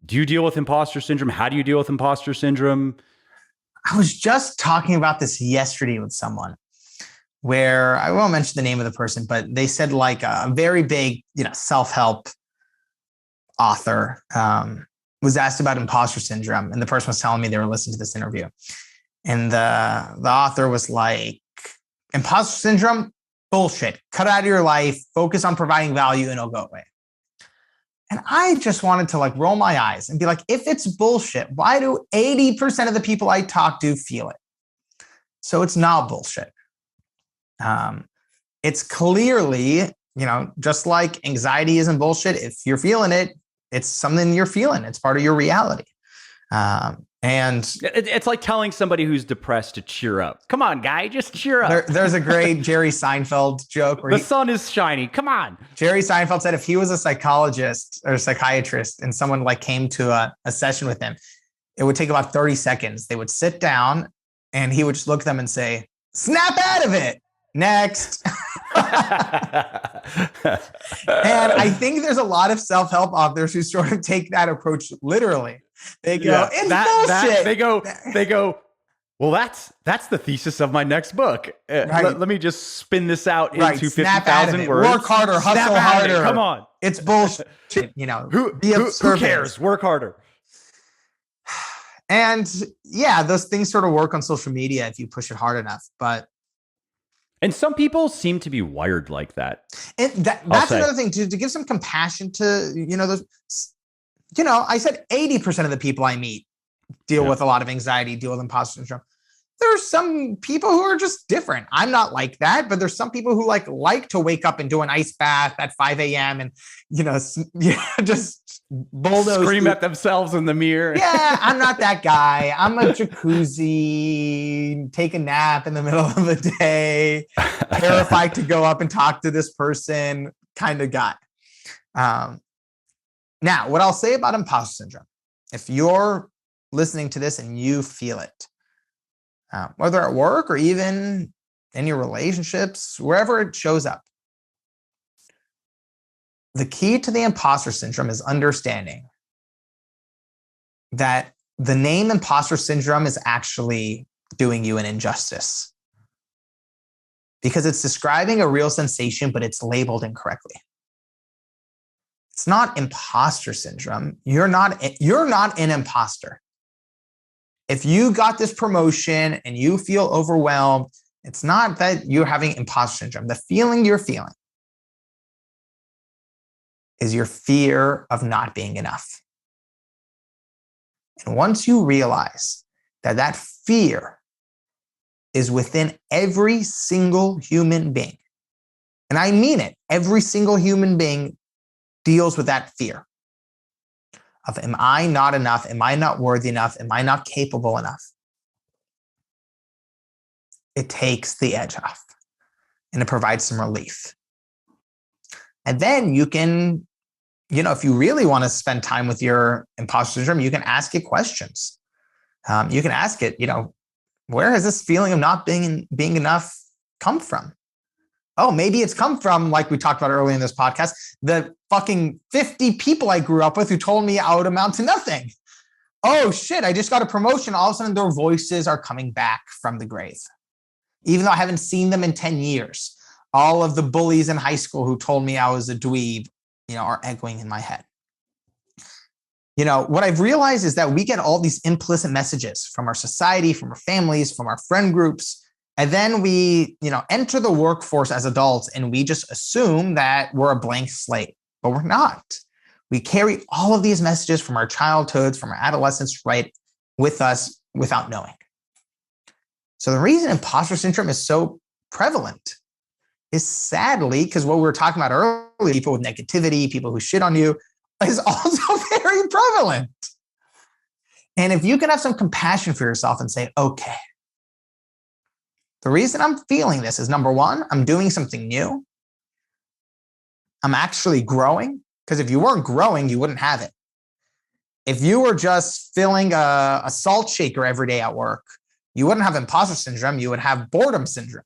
do you deal with imposter syndrome? How do you deal with imposter syndrome? I was just talking about this yesterday with someone where I won't mention the name of the person, but they said like a very big, self-help author was asked about imposter syndrome. And the person was telling me they were listening to this interview. And the author was like, imposter syndrome, bullshit. Cut it out of your life. Focus on providing value and it'll go away. And I just wanted to like roll my eyes and be like, if it's bullshit, why do 80% of the people I talk to feel it? So it's not bullshit. It's clearly, just like anxiety isn't bullshit. If you're feeling it, it's something you're feeling. It's part of your reality. And it's like telling somebody who's depressed to cheer up. Come on, guy, just cheer up. There's a great Jerry Seinfeld joke where the sun is shiny. Come on. Jerry Seinfeld said if he was a psychologist or a psychiatrist and someone like came to a session with him, it would take about 30 seconds. They would sit down and he would just look at them and say, snap out of it. Next. And I think there's a lot of self-help authors who sort of take that approach literally. They go, it's bullshit. They go, well, that's the thesis of my next book. Right. Let me just spin this out into Snap out of 50,000 it. words. Work harder, hustle harder. Come on. It's bullshit. Who cares? Work harder. And yeah, those things sort of work on social media if you push it hard enough. And some people seem to be wired like that. And that's another thing to give some compassion to, those, I said 80% of the people I meet deal with a lot of anxiety, deal with imposter syndrome. There's some people who are just different. I'm not like that, but there's some people who like to wake up and do an ice bath at 5 a.m. and, just bulldoze. Scream at themselves in the mirror. Yeah, I'm not that guy. I'm a jacuzzi, take a nap in the middle of the day, terrified to go up and talk to this person kind of guy. Now, what I'll say about imposter syndrome, if you're listening to this and you feel it, whether at work or even in your relationships, wherever it shows up, the key to the imposter syndrome is understanding that the name imposter syndrome is actually doing you an injustice because it's describing a real sensation, but it's labeled incorrectly. It's not imposter syndrome. You're not an imposter. If you got this promotion and you feel overwhelmed, it's not that you're having imposter syndrome. The feeling you're feeling is your fear of not being enough. And once you realize that fear is within every single human being, and I mean it, every single human being deals with that fear of, am I not enough? Am I not worthy enough? Am I not capable enough? It takes the edge off and it provides some relief. And then you can, if you really want to spend time with your imposter syndrome, you can ask it questions. You can ask it, where has this feeling of not being enough come from? Oh, maybe it's come from, like we talked about earlier in this podcast, the fucking 50 people I grew up with who told me I would amount to nothing. Oh shit, I just got a promotion. All of a sudden their voices are coming back from the grave. Even though I haven't seen them in 10 years, all of the bullies in high school who told me I was a dweeb, are echoing in my head. What I've realized is that we get all these implicit messages from our society, from our families, from our friend groups. And then we, enter the workforce as adults and we just assume that we're a blank slate, but we're not. We carry all of these messages from our childhoods, from our adolescence, right with us without knowing. So the reason imposter syndrome is so prevalent is sadly, because what we were talking about earlier, people with negativity, people who shit on you, is also very prevalent. And if you can have some compassion for yourself and say, okay, the reason I'm feeling this is number one, I'm doing something new. I'm actually growing. Because if you weren't growing, you wouldn't have it. If you were just filling a salt shaker every day at work, you wouldn't have imposter syndrome. You would have boredom syndrome,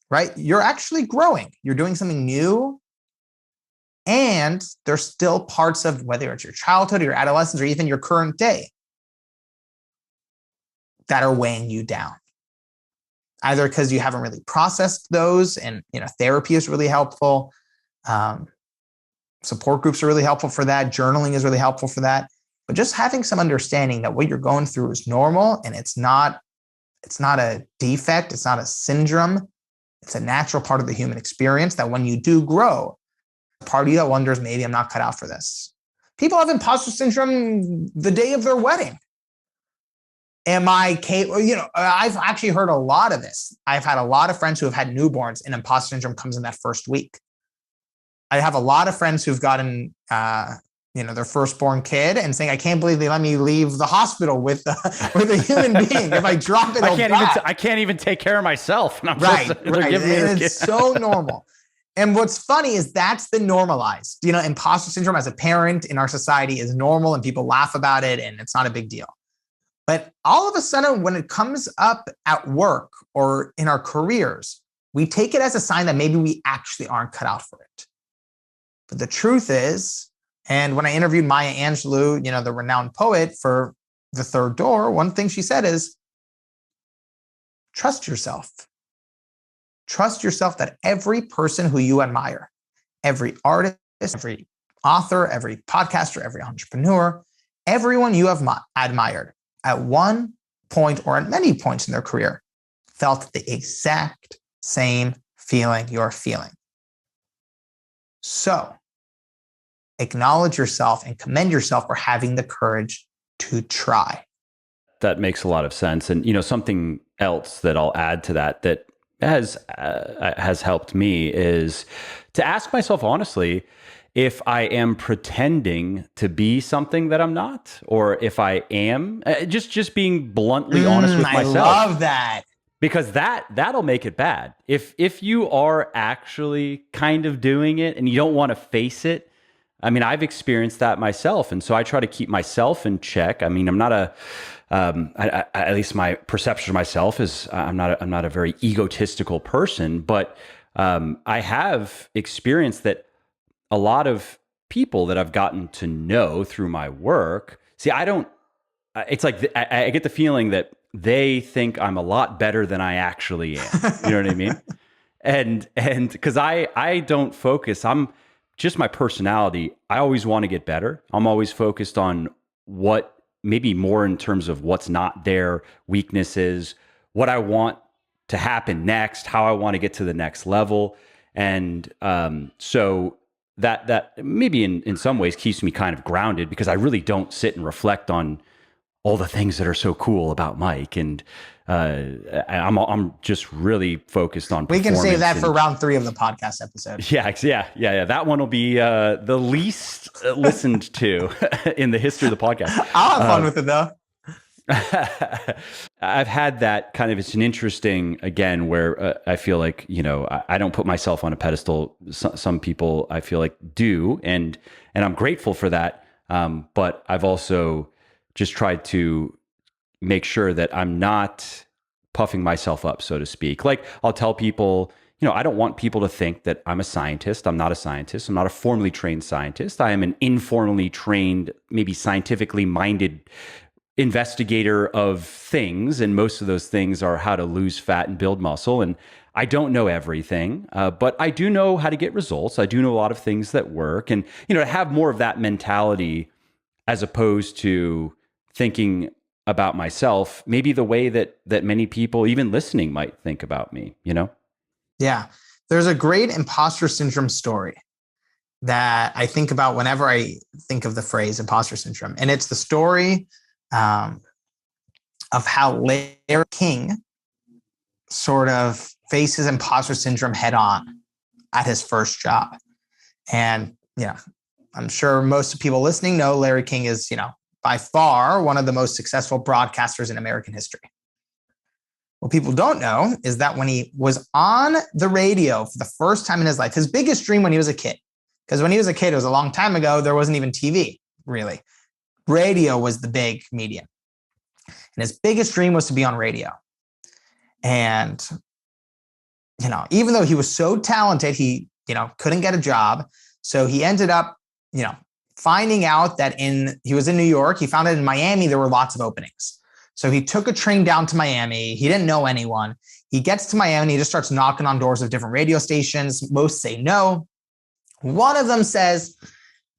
right? You're actually growing. You're doing something new. And there's still parts of whether it's your childhood or your adolescence or even your current day that are weighing you down. Either because you haven't really processed those, and therapy is really helpful. Support groups are really helpful for that. Journaling is really helpful for that. But just having some understanding that what you're going through is normal, and it's not a defect. It's not a syndrome. It's a natural part of the human experience that when you do grow, part of you that wonders, maybe I'm not cut out for this. People have imposter syndrome the day of their wedding. Am I capable? I've actually heard a lot of this. I've had a lot of friends who have had newborns, and imposter syndrome comes in that first week. I have a lot of friends who've gotten, their firstborn kid and saying, "I can't believe they let me leave the hospital with a human being. If I drop it, I can't even take care of myself." And right. And it's so normal. And what's funny is that's the normalized. Imposter syndrome as a parent in our society is normal, and people laugh about it, and it's not a big deal. But all of a sudden, when it comes up at work or in our careers, we take it as a sign that maybe we actually aren't cut out for it. But the truth is, and when I interviewed Maya Angelou, the renowned poet for The Third Door, one thing she said is, trust yourself. Trust yourself that every person who you admire, every artist, every author, every podcaster, every entrepreneur, everyone you have admired at one point or at many points in their career felt the exact same feeling you're feeling. So acknowledge yourself and commend yourself for having the courage to try. That makes a lot of sense. And, something else that I'll add to that has helped me is to ask myself honestly if I am pretending to be something that I'm not, or if I am just being bluntly honest with myself. I love that. Because that'll make it bad. If you are actually kind of doing it and you don't want to face it, I've experienced that myself, and so I try to keep myself in check. I'm not at least my perception of myself is I'm not a very egotistical person, but I have experienced that a lot of people that I've gotten to know through my work. See, it's like I get the feeling that they think I'm a lot better than I actually am. You know what I mean? And because I don't focus, I'm just my personality. I always want to get better. I'm always focused on what, maybe more in terms of what's not there, weaknesses, what I want to happen next, how I want to get to the next level. And so that maybe in some ways keeps me kind of grounded, because I really don't sit and reflect on all the things that are so cool about Mike. And I'm just really focused on performance. We can save that for round 3 of the podcast episode. Yeah. That one will be the least listened to in the history of the podcast. I'll have fun with it though. I've had that kind of, it's an interesting, again, where I feel like, I don't put myself on a pedestal. Some people I feel like do, and I'm grateful for that. But I've also just tried to make sure that I'm not puffing myself up, so to speak. Like, I'll tell people, I don't want people to think that I'm a scientist. I'm not a scientist. I'm not a formally trained scientist. I am an informally trained, maybe scientifically minded investigator of things. And most of those things are how to lose fat and build muscle. And I don't know everything, but I do know how to get results. I do know a lot of things that work. And, to have more of that mentality as opposed to thinking about myself, maybe the way that many people, even listening, might think about me, Yeah. There's a great imposter syndrome story that I think about whenever I think of the phrase imposter syndrome. And it's the story of how Larry King sort of faces imposter syndrome head on at his first job. And, I'm sure most people listening know Larry King is, by far one of the most successful broadcasters in American history. What people don't know is that when he was on the radio for the first time in his life, his biggest dream when he was a kid, Because when he was a kid, it was a long time ago, there wasn't even TV, really. Radio was the big medium. And his biggest dream was to be on radio. And, even though he was so talented, he, couldn't get a job. So he ended up, finding out that he was in New York. He found out in Miami, there were lots of openings. So he took a train down to Miami. He didn't know anyone. He gets to Miami and he just starts knocking on doors of different radio stations. Most say no. One of them says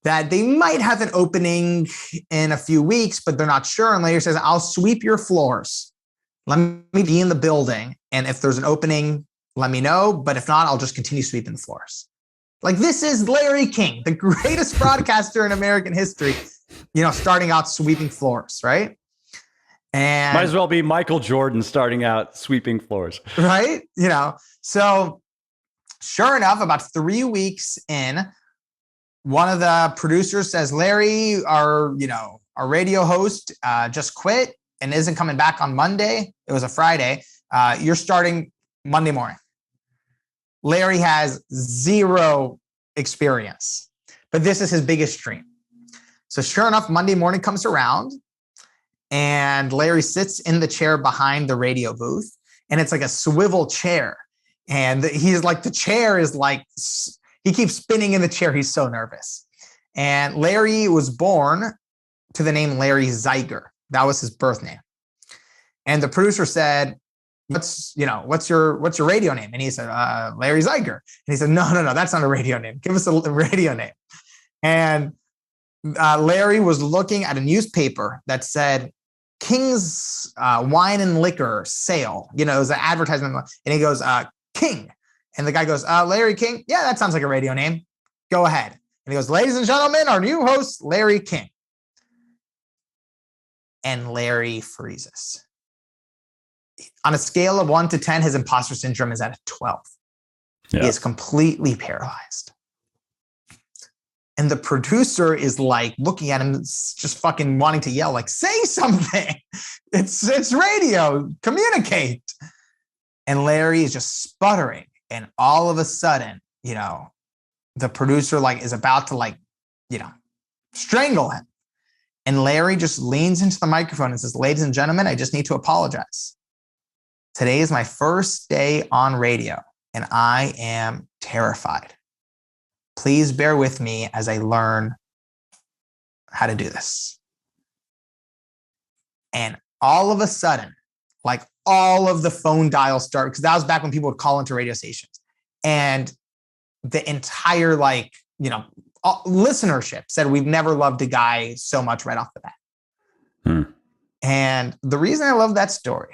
that they might have an opening in a few weeks, but they're not sure. And later says, I'll sweep your floors. Let me be in the building. And if there's an opening, let me know. But if not, I'll just continue sweeping the floors. Like, this is Larry King, the greatest broadcaster in American history, starting out sweeping floors, right? And might as well be Michael Jordan starting out sweeping floors. Right? So sure enough, about 3 weeks in, one of the producers says, Larry, our radio host just quit and isn't coming back on Monday. It was a Friday. You're starting Monday morning. Larry has zero experience, but this is his biggest dream. So sure enough, Monday morning comes around and Larry sits in the chair behind the radio booth, and it's like a swivel chair. And he's like, the chair is like, he keeps spinning in the chair. He's so nervous. And Larry was born to the name Larry Zeiger. That was his birth name. And the producer said, what's your radio name? And he said, Larry Zeiger. And he said, no, that's not a radio name. Give us a radio name. And Larry was looking at a newspaper that said King's Wine and Liquor Sale. It was an advertisement. And he goes, King. And the guy goes, Larry King? Yeah, that sounds like a radio name. Go ahead. And he goes, ladies and gentlemen, our new host, Larry King. And Larry freezes. On a scale of 1 to 10, his imposter syndrome is at a 12. Yeah. He is completely paralyzed. And the producer is like looking at him, just fucking wanting to yell, like, say something. It's radio. Communicate. And Larry is just sputtering. And all of a sudden, the producer is about to strangle him. And Larry just leans into the microphone and says, ladies and gentlemen, I just need to apologize. Today is my first day on radio, and I am terrified. Please bear with me as I learn how to do this. And all of a sudden, all of the phone dials start, because that was back when people would call into radio stations. And the entire, listenership said, we've never loved a guy so much right off the bat. And the reason I love that story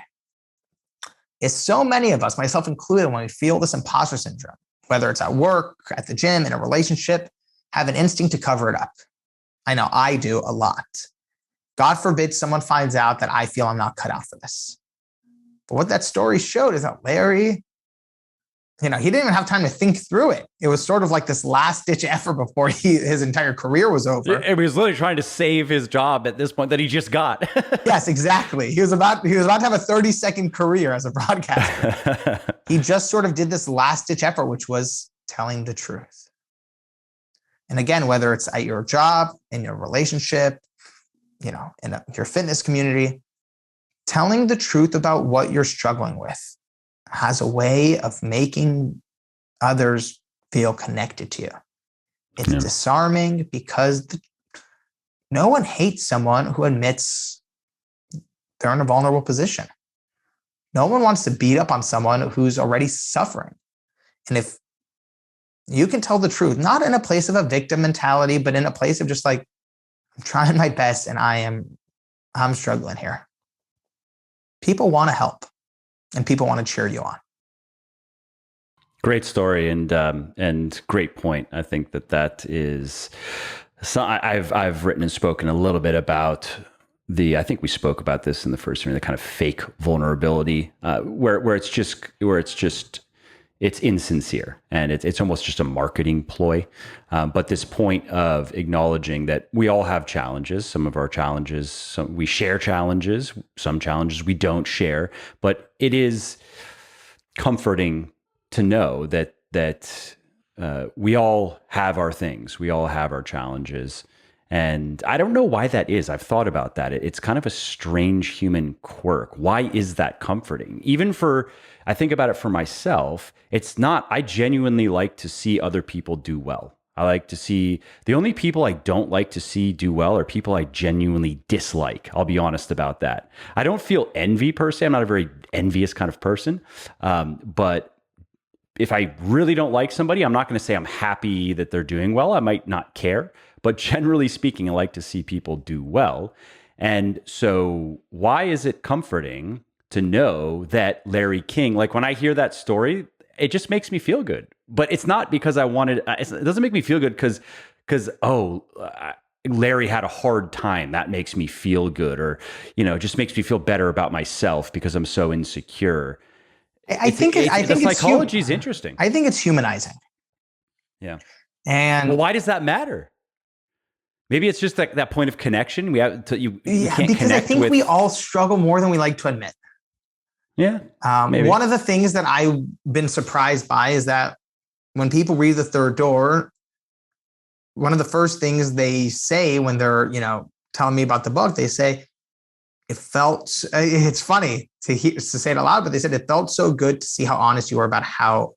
is so many of us, myself included, when we feel this imposter syndrome, whether it's at work, at the gym, in a relationship, have an instinct to cover it up. I know I do a lot. God forbid someone finds out that I feel I'm not cut out for this. But what that story showed is that Larry, he didn't even have time to think through it. It was sort of like this last-ditch effort before his entire career was over. He was literally trying to save his job at this point that he just got. Yes, exactly. He was about to have a 30-second career as a broadcaster. He just sort of did this last-ditch effort, which was telling the truth. And again, whether it's at your job, in your relationship, in your fitness community, telling the truth about what you're struggling with has a way of making others feel connected to you. It's disarming because no one hates someone who admits they're in a vulnerable position. No one wants to beat up on someone who's already suffering. And if you can tell the truth, not in a place of a victim mentality, but in a place of just I'm trying my best and I'm struggling here. People want to help. And people want to cheer you on. Great story and great point. I think that is. So I've written and spoken a little bit about I think we spoke about this in the first interview, the kind of fake vulnerability, where it's insincere and it's almost just a marketing ploy. But this point of acknowledging that we all have challenges. Some of our challenges, we share challenges. Some challenges we don't share. But it is comforting to know that we all have our things. We all have our challenges. And I don't know why that is. I've thought about that. It's kind of a strange human quirk. Why is that comforting? I think about it for myself. It's not, I genuinely like to see other people do well. I like to see, the only people I don't like to see do well are people I genuinely dislike. I'll be honest about that. I don't feel envy per se. I'm not a very envious kind of person. But if I really don't like somebody, I'm not going to say I'm happy that they're doing well. I might not care. But generally speaking, I like to see people do well. And so why is it comforting to know that Larry King, like when I hear that story, it just makes me feel good. But it's not because I wanted, it doesn't make me feel good because Larry had a hard time. That makes me feel good, or, it just makes me feel better about myself because I'm so insecure. I think the psychology is interesting. I think it's humanizing. Yeah. And well, why does that matter? Maybe it's just that point of connection. We have to, you can't because I think we all struggle more than we like to admit. Yeah. One of the things that I've been surprised by is that when people read The Third Door, one of the first things they say when they're, telling me about the book, they say, it's funny to say it aloud, but they said it felt so good to see how honest you were about how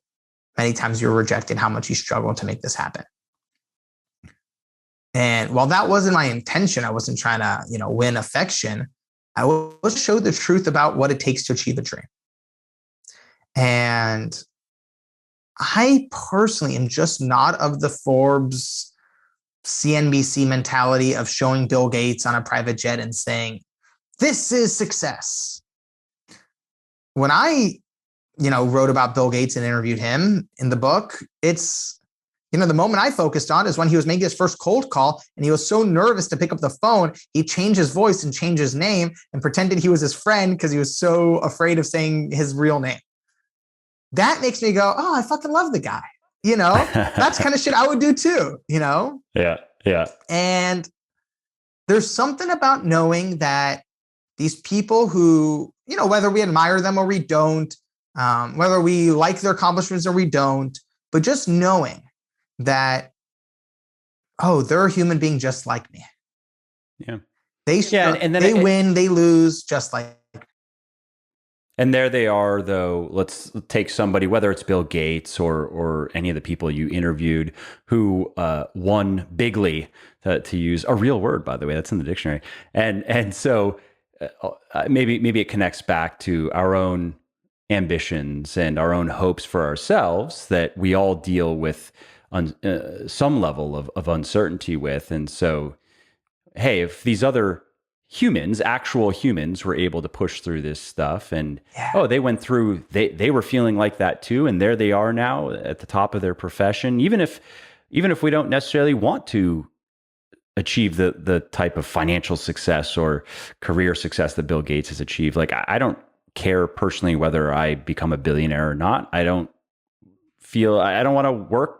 many times you were rejected, how much you struggled to make this happen. And while that wasn't my intention, I wasn't trying to, win affection. I will show the truth about what it takes to achieve a dream. And I personally am just not of the Forbes CNBC mentality of showing Bill Gates on a private jet and saying, this is success. When I, wrote about Bill Gates and interviewed him in the book, it's, the moment I focused on is when he was making his first cold call and he was so nervous to pick up the phone, he changed his voice and changed his name and pretended he was his friend because he was so afraid of saying his real name. That makes me go, oh, I fucking love the guy. That's kind of shit I would do too, Yeah. Yeah. And there's something about knowing that these people who, whether we admire them or we don't, whether we like their accomplishments or we don't, but just knowing that, oh, they're a human being just like me. Yeah. And then they win, they lose just like. And there they are, though. Let's take somebody, whether it's Bill Gates or any of the people you interviewed who won bigly, to use a real word, by the way, that's in the dictionary. And so maybe it connects back to our own ambitions and our own hopes for ourselves that we all deal with some level of uncertainty with. And so, hey, if these other actual humans were able to push through this stuff and, they went through, they were feeling like that too. And there they are now at the top of their profession, even if we don't necessarily want to achieve the type of financial success or career success that Bill Gates has achieved. Like, I don't care personally whether I become a billionaire or not. I don't want to work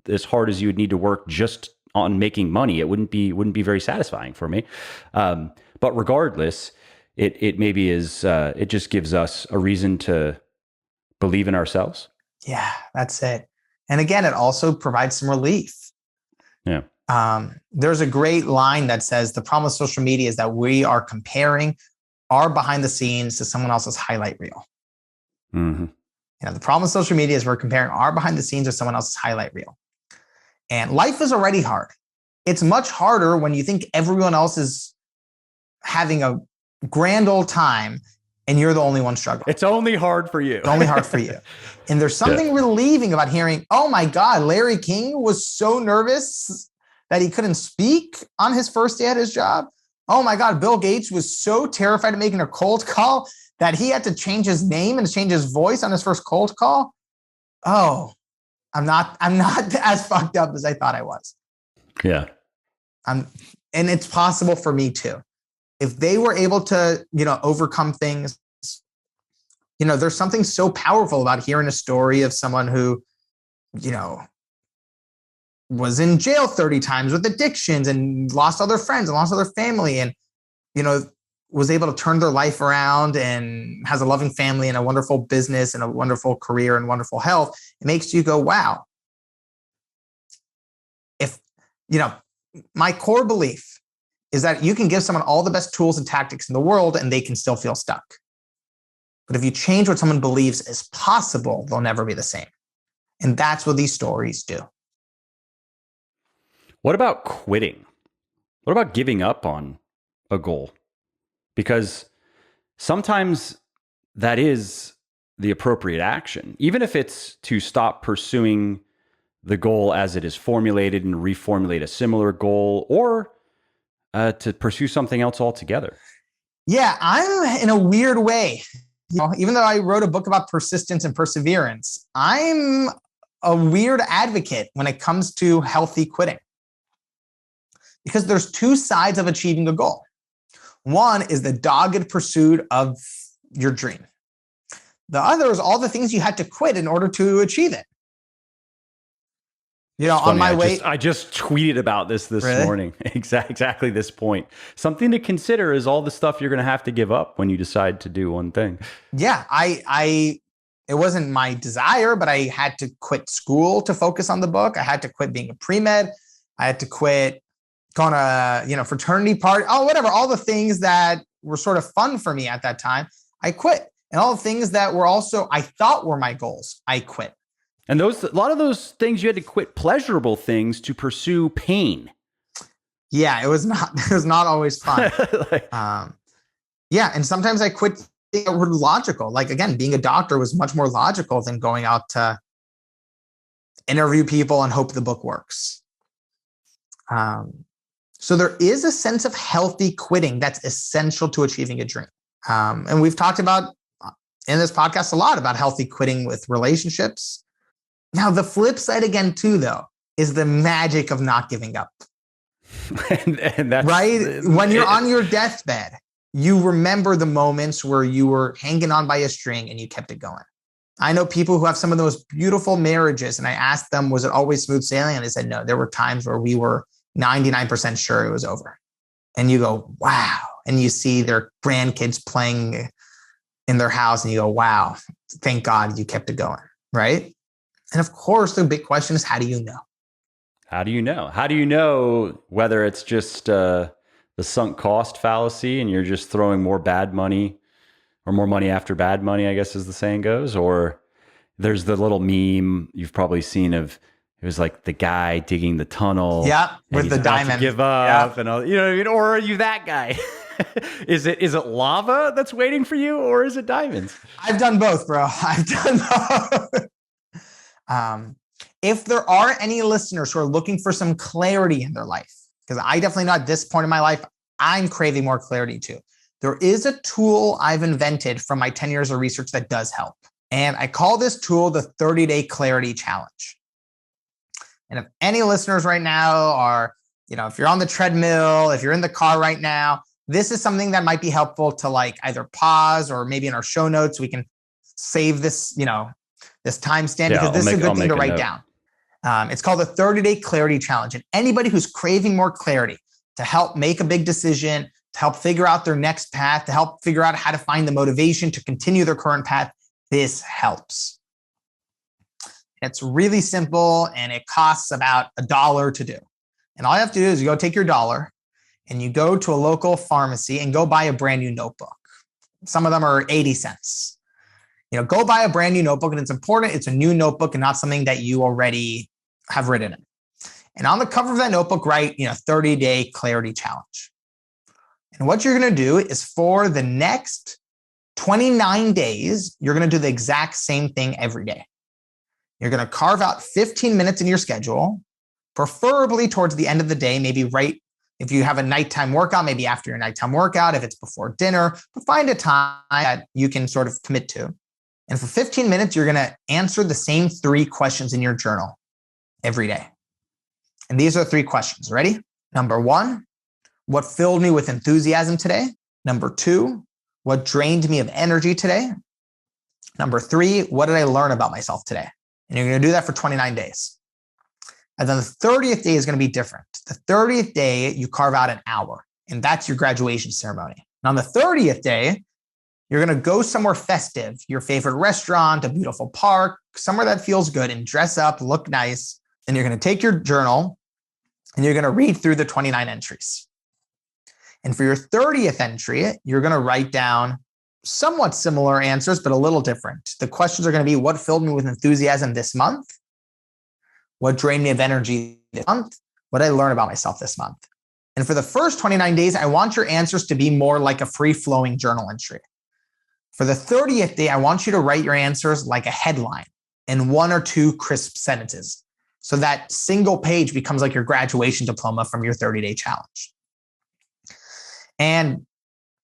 as hard as you would need to work just on making money. It wouldn't be very satisfying for me. But regardless, it maybe is, it just gives us a reason to believe in ourselves. Yeah, that's it. And again, it also provides some relief. Yeah. There's a great line that says the problem with social media is that we are comparing our behind the scenes to someone else's highlight reel. Mm-hmm. The problem with social media is we're comparing our behind the scenes to someone else's highlight reel. And life is already hard. It's much harder when you think everyone else is having a grand old time and you're the only one struggling. It's only hard for you. It's only hard for you. And there's something relieving about hearing, oh my God, Larry King was so nervous that he couldn't speak on his first day at his job. Oh my God, Bill Gates was so terrified of making a cold call that he had to change his name and change his voice on his first cold call. Oh, I'm not as fucked up as I thought I was. Yeah. And it's possible for me too. If they were able to, overcome things, there's something so powerful about hearing a story of someone who, was in jail 30 times with addictions and lost all their friends and lost all their family and, was able to turn their life around and has a loving family and a wonderful business and a wonderful career and wonderful health. It makes you go, wow, my core belief is that you can give someone all the best tools and tactics in the world and they can still feel stuck. But if you change what someone believes is possible, they'll never be the same. And that's what these stories do. What about quitting? What about giving up on a goal? Because sometimes that is the appropriate action, even if it's to stop pursuing the goal as it is formulated and reformulate a similar goal, or to pursue something else altogether. Yeah, I'm in a weird way. Even though I wrote a book about persistence and perseverance, I'm a weird advocate when it comes to healthy quitting. Because there's two sides of achieving a goal. One is the dogged pursuit of your dream. The other is all the things you had to quit in order to achieve it. On my way. I just tweeted about this really? Morning. Exactly this point. Something to consider is all the stuff you're going to have to give up when you decide to do one thing. Yeah, it wasn't my desire, but I had to quit school to focus on the book. I had to quit being a pre-med. I had to quit going to, fraternity party. Oh, whatever. All the things that were sort of fun for me at that time, I quit. And all the things that were also, I thought were my goals, I quit. And a lot of those things you had to quit pleasurable things to pursue pain. Yeah, it was not always fun. And sometimes I quit things that were logical. Like, again, being a doctor was much more logical than going out to interview people and hope the book works. So there is a sense of healthy quitting that's essential to achieving a dream. And we've talked about in this podcast a lot about healthy quitting with relationships. Now, the flip side again, too, though, is the magic of not giving up. and that's right. When you're on your deathbed, you remember the moments where you were hanging on by a string and you kept it going. I know people who have some of the most beautiful marriages, and I asked them, was it always smooth sailing? And they said, no, there were times where we were 99% sure it was over. And you go, wow. And you see their grandkids playing in their house and you go, wow, thank God you kept it going, right? And of course, the big question is, how do you know? How do you know? How do you know whether it's just the sunk cost fallacy and you're just throwing more bad money or more money after bad money, I guess as the saying goes, or there's the little meme you've probably seen of, it was like the guy digging the tunnel. Yeah, with the diamond. Give up and all, you know what I mean? Or are you that guy? Is it lava that's waiting for you, or is it diamonds? I've done both, bro. I've done both. If there are any listeners who are looking for some clarity in their life, because I definitely know at this point in my life, I'm craving more clarity too. There is a tool I've invented from my 10 years of research that does help. And I call this tool the 30-day clarity challenge. And if any listeners right now are, if you're on the treadmill, if you're in the car right now, this is something that might be helpful to like either pause, or maybe in our show notes, we can save this, this timestamp, because this is a good thing to write down. It's called the 30-day clarity challenge. And anybody who's craving more clarity to help make a big decision, to help figure out their next path, to help figure out how to find the motivation to continue their current path, this helps. It's really simple and it costs about $1 to do. And all you have to do is you go take your $1 and you go to a local pharmacy and go buy a brand new notebook. Some of them are 80 cents. Go buy a brand new notebook, and it's important. It's a new notebook and not something that you already have written in. And on the cover of that notebook, write, 30-day clarity challenge. And what you're going to do is for the next 29 days, you're going to do the exact same thing every day. You're going to carve out 15 minutes in your schedule, preferably towards the end of the day, maybe right if you have a nighttime workout, maybe after your nighttime workout, if it's before dinner, but find a time that you can sort of commit to. And for 15 minutes, you're going to answer the same 3 questions in your journal every day. And these are 3 questions. Ready? Number 1, what filled me with enthusiasm today? Number 2, what drained me of energy today? Number 3, what did I learn about myself today? And you're going to do that for 29 days. And then the 30th day is going to be different. The 30th day, you carve out an hour, and that's your graduation ceremony. And on the 30th day, you're going to go somewhere festive, your favorite restaurant, a beautiful park, somewhere that feels good, and dress up, look nice. And you're going to take your journal and you're going to read through the 29 entries. And for your 30th entry, you're going to write down somewhat similar answers, but a little different. The questions are going to be, what filled me with enthusiasm this month? What drained me of energy this month? What did I learn about myself this month? And for the first 29 days, I want your answers to be more like a free-flowing journal entry. For the 30th day, I want you to write your answers like a headline in 1 or 2 crisp sentences. So that single page becomes like your graduation diploma from your 30-day challenge. And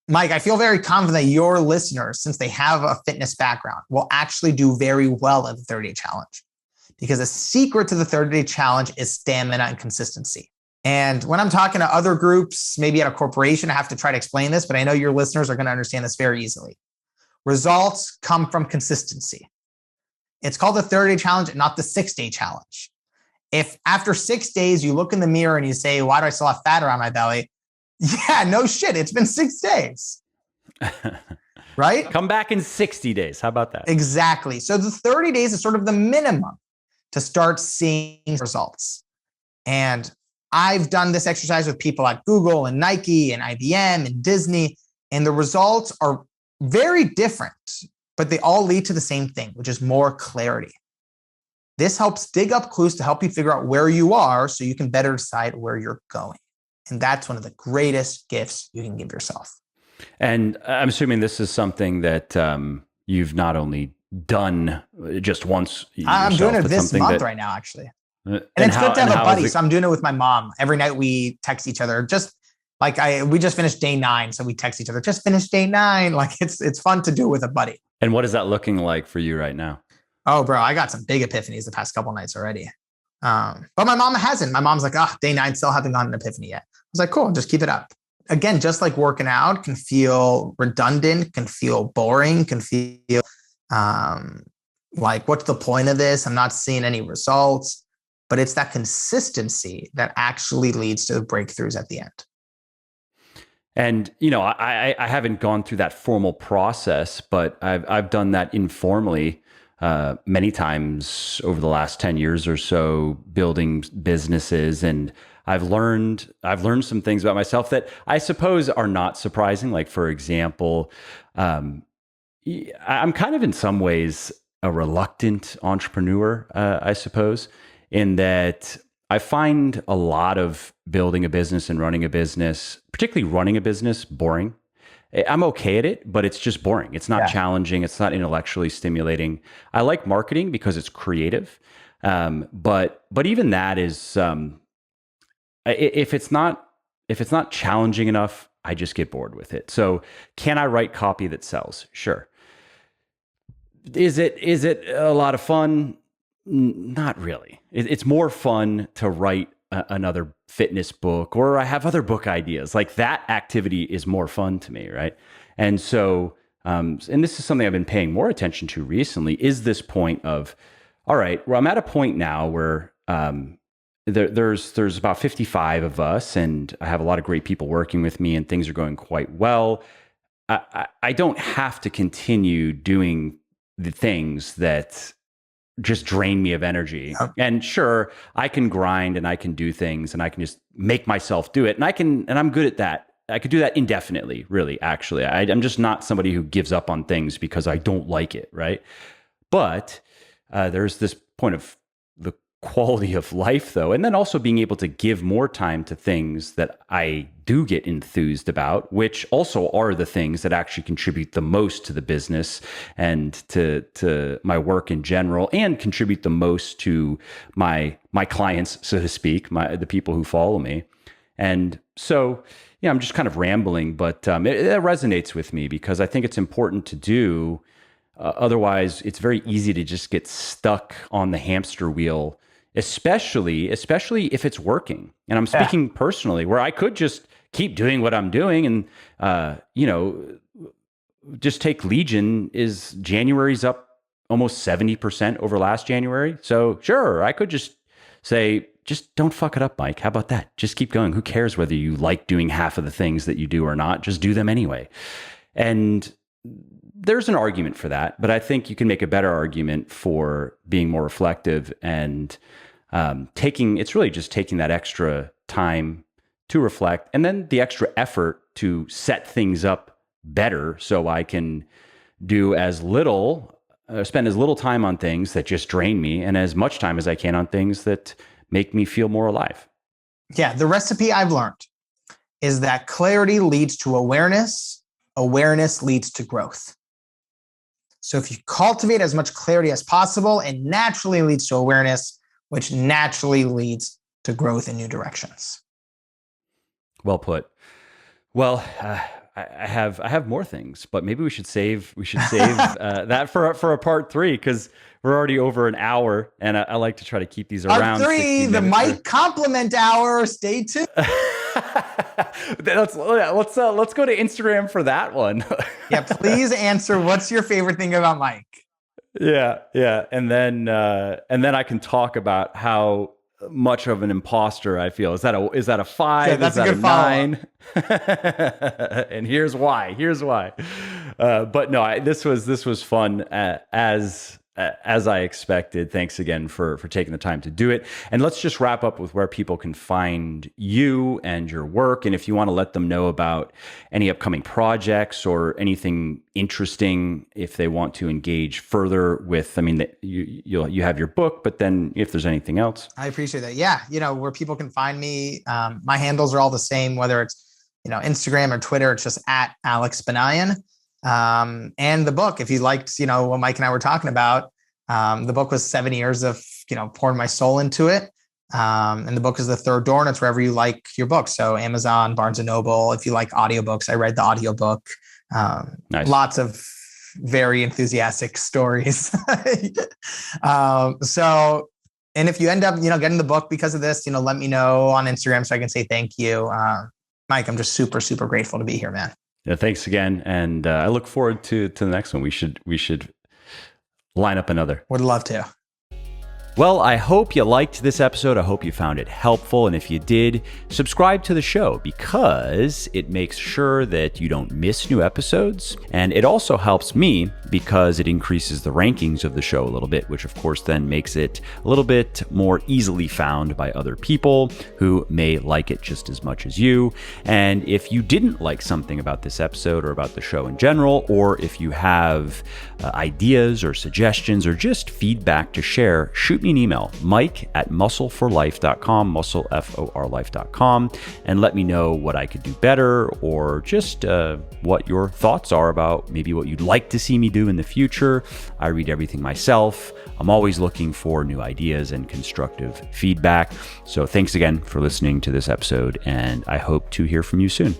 Mike, I feel very confident that your listeners, since they have a fitness background, will actually do very well at the 30-day challenge. Because the secret to the 30-day challenge is stamina and consistency. And when I'm talking to other groups, maybe at a corporation, I have to try to explain this, but I know your listeners are going to understand this very easily. Results come from consistency. It's called the 30-day challenge, not the 6-day challenge. If after 6 days you look in the mirror and you say, why do I still have fat around my belly? Yeah, no shit. It's been 6 days, right? Come back in 60 days. How about that? Exactly. So the 30 days is sort of the minimum to start seeing results. And I've done this exercise with people at Google and Nike and IBM and Disney, and the results are very different, but they all lead to the same thing, which is more clarity. This helps dig up clues to help you figure out where you are so you can better decide where you're going. And that's one of the greatest gifts you can give yourself. And I'm assuming this is something that you've not only done just once. I'm doing it this month right now, actually. And it's good to have a buddy. So I'm doing it with my mom. Every night we text each other. Just like we just finished day 9. So we text each other, just finished day 9. Like it's fun to do it with a buddy. And what is that looking like for you right now? Oh, bro, I got some big epiphanies the past couple nights already. But my mom hasn't. My mom's like, day 9, still haven't gotten an epiphany yet. I was like, cool, just keep it up. Again, just like working out can feel redundant, can feel boring, can feel like, what's the point of this? I'm not seeing any results. But it's that consistency that actually leads to breakthroughs at the end. And, I haven't gone through that formal process, but I've done that informally many times over the last 10 years or so, building businesses. And I've learned some things about myself that I suppose are not surprising. Like, for example, I'm kind of in some ways a reluctant entrepreneur, I suppose, in that I find a lot of building a business and running a business, particularly running a business, boring. I'm okay at it, but it's just boring. It's not challenging. It's not intellectually stimulating. I like marketing because it's creative. But even that is, if it's not challenging enough, I just get bored with it. So can I write copy that sells? Sure. Is it a lot of fun? Not really. It's more fun to write another fitness book, or I have other book ideas. Like, that activity is more fun to me, right? And so, and this is something I've been paying more attention to recently, is this point of, all right, well, I'm at a point now where there's about 55 of us, and I have a lot of great people working with me, and things are going quite well. I don't have to continue doing the things that just drain me of energy. And sure, I can grind and I can do things and I can just make myself do it. And I'm good at that. I could do that indefinitely, really, actually. I'm just not somebody who gives up on things because I don't like it, right? But there's this point of the quality of life, though, and then also being able to give more time to things that I do get enthused about, which also are the things that actually contribute the most to the business and to my work in general, and contribute the most to my clients, so to speak, the people who follow me. And so, yeah, I'm just kind of rambling, but it resonates with me because I think it's important to do. Otherwise, it's very easy to just get stuck on the hamster wheel, especially if it's working. And I'm speaking personally, where I could just keep doing what I'm doing and, just take Legion. Is January's up almost 70% over last January. So sure, I could just say, just don't fuck it up, Mike. How about that? Just keep going. Who cares whether you like doing half of the things that you do or not? Just do them anyway. And there's an argument for that, but I think you can make a better argument for being more reflective and it's really just taking that extra time to reflect, and then the extra effort to set things up better so I can do as little, spend as little time on things that just drain me and as much time as I can on things that make me feel more alive. Yeah, the recipe I've learned is that clarity leads to awareness, awareness leads to growth. So if you cultivate as much clarity as possible, it naturally leads to awareness, which naturally leads to growth in new directions. Well put. Well, I have more things, but maybe we should save that for a part 3, because we're already over an hour, and I like to try to keep these around. Part 3, the Mike compliment hour. Stay tuned. Let's go to Instagram for that one. Yeah, please answer. What's your favorite thing about Mike? Yeah, and then I can talk about how much of an imposter I feel. Is that a 5? Yeah, that's is that a good 9? And here's why. But no, this was fun as I expected. Thanks again for taking the time to do it. And let's just wrap up with where people can find you and your work. And if you want to let them know about any upcoming projects or anything interesting, if they want to engage further with, you have your book, but then if there's anything else. I appreciate that. Yeah. Where people can find me, my handles are all the same, whether it's, Instagram or Twitter, it's just at Alex Banayan. And the book, if you liked, what Mike and I were talking about, the book was 7 years of, pouring my soul into it. And the book is The Third Door, and it's wherever you like your books. So Amazon, Barnes and Noble. If you like audiobooks, I read the audiobook. Nice. Lots of very enthusiastic stories. And if you end up, getting the book because of this, let me know on Instagram so I can say thank you. Mike, I'm just super, super grateful to be here, man. Yeah, thanks again, and I look forward to the next one. We should line up another. Would love to. Well, I hope you liked this episode. I hope you found it helpful. And if you did, subscribe to the show, because it makes sure that you don't miss new episodes. And it also helps me because it increases the rankings of the show a little bit, which of course then makes it a little bit more easily found by other people who may like it just as much as you. And if you didn't like something about this episode or about the show in general, or if you have ideas or suggestions or just feedback to share, shoot me an email, mike@muscleforlife.com, muscleforlife.com, and let me know what I could do better, or just what your thoughts are about maybe what you'd like to see me do in the future. I read everything myself. I'm always looking for new ideas and constructive feedback. So thanks again for listening to this episode, and I hope to hear from you soon.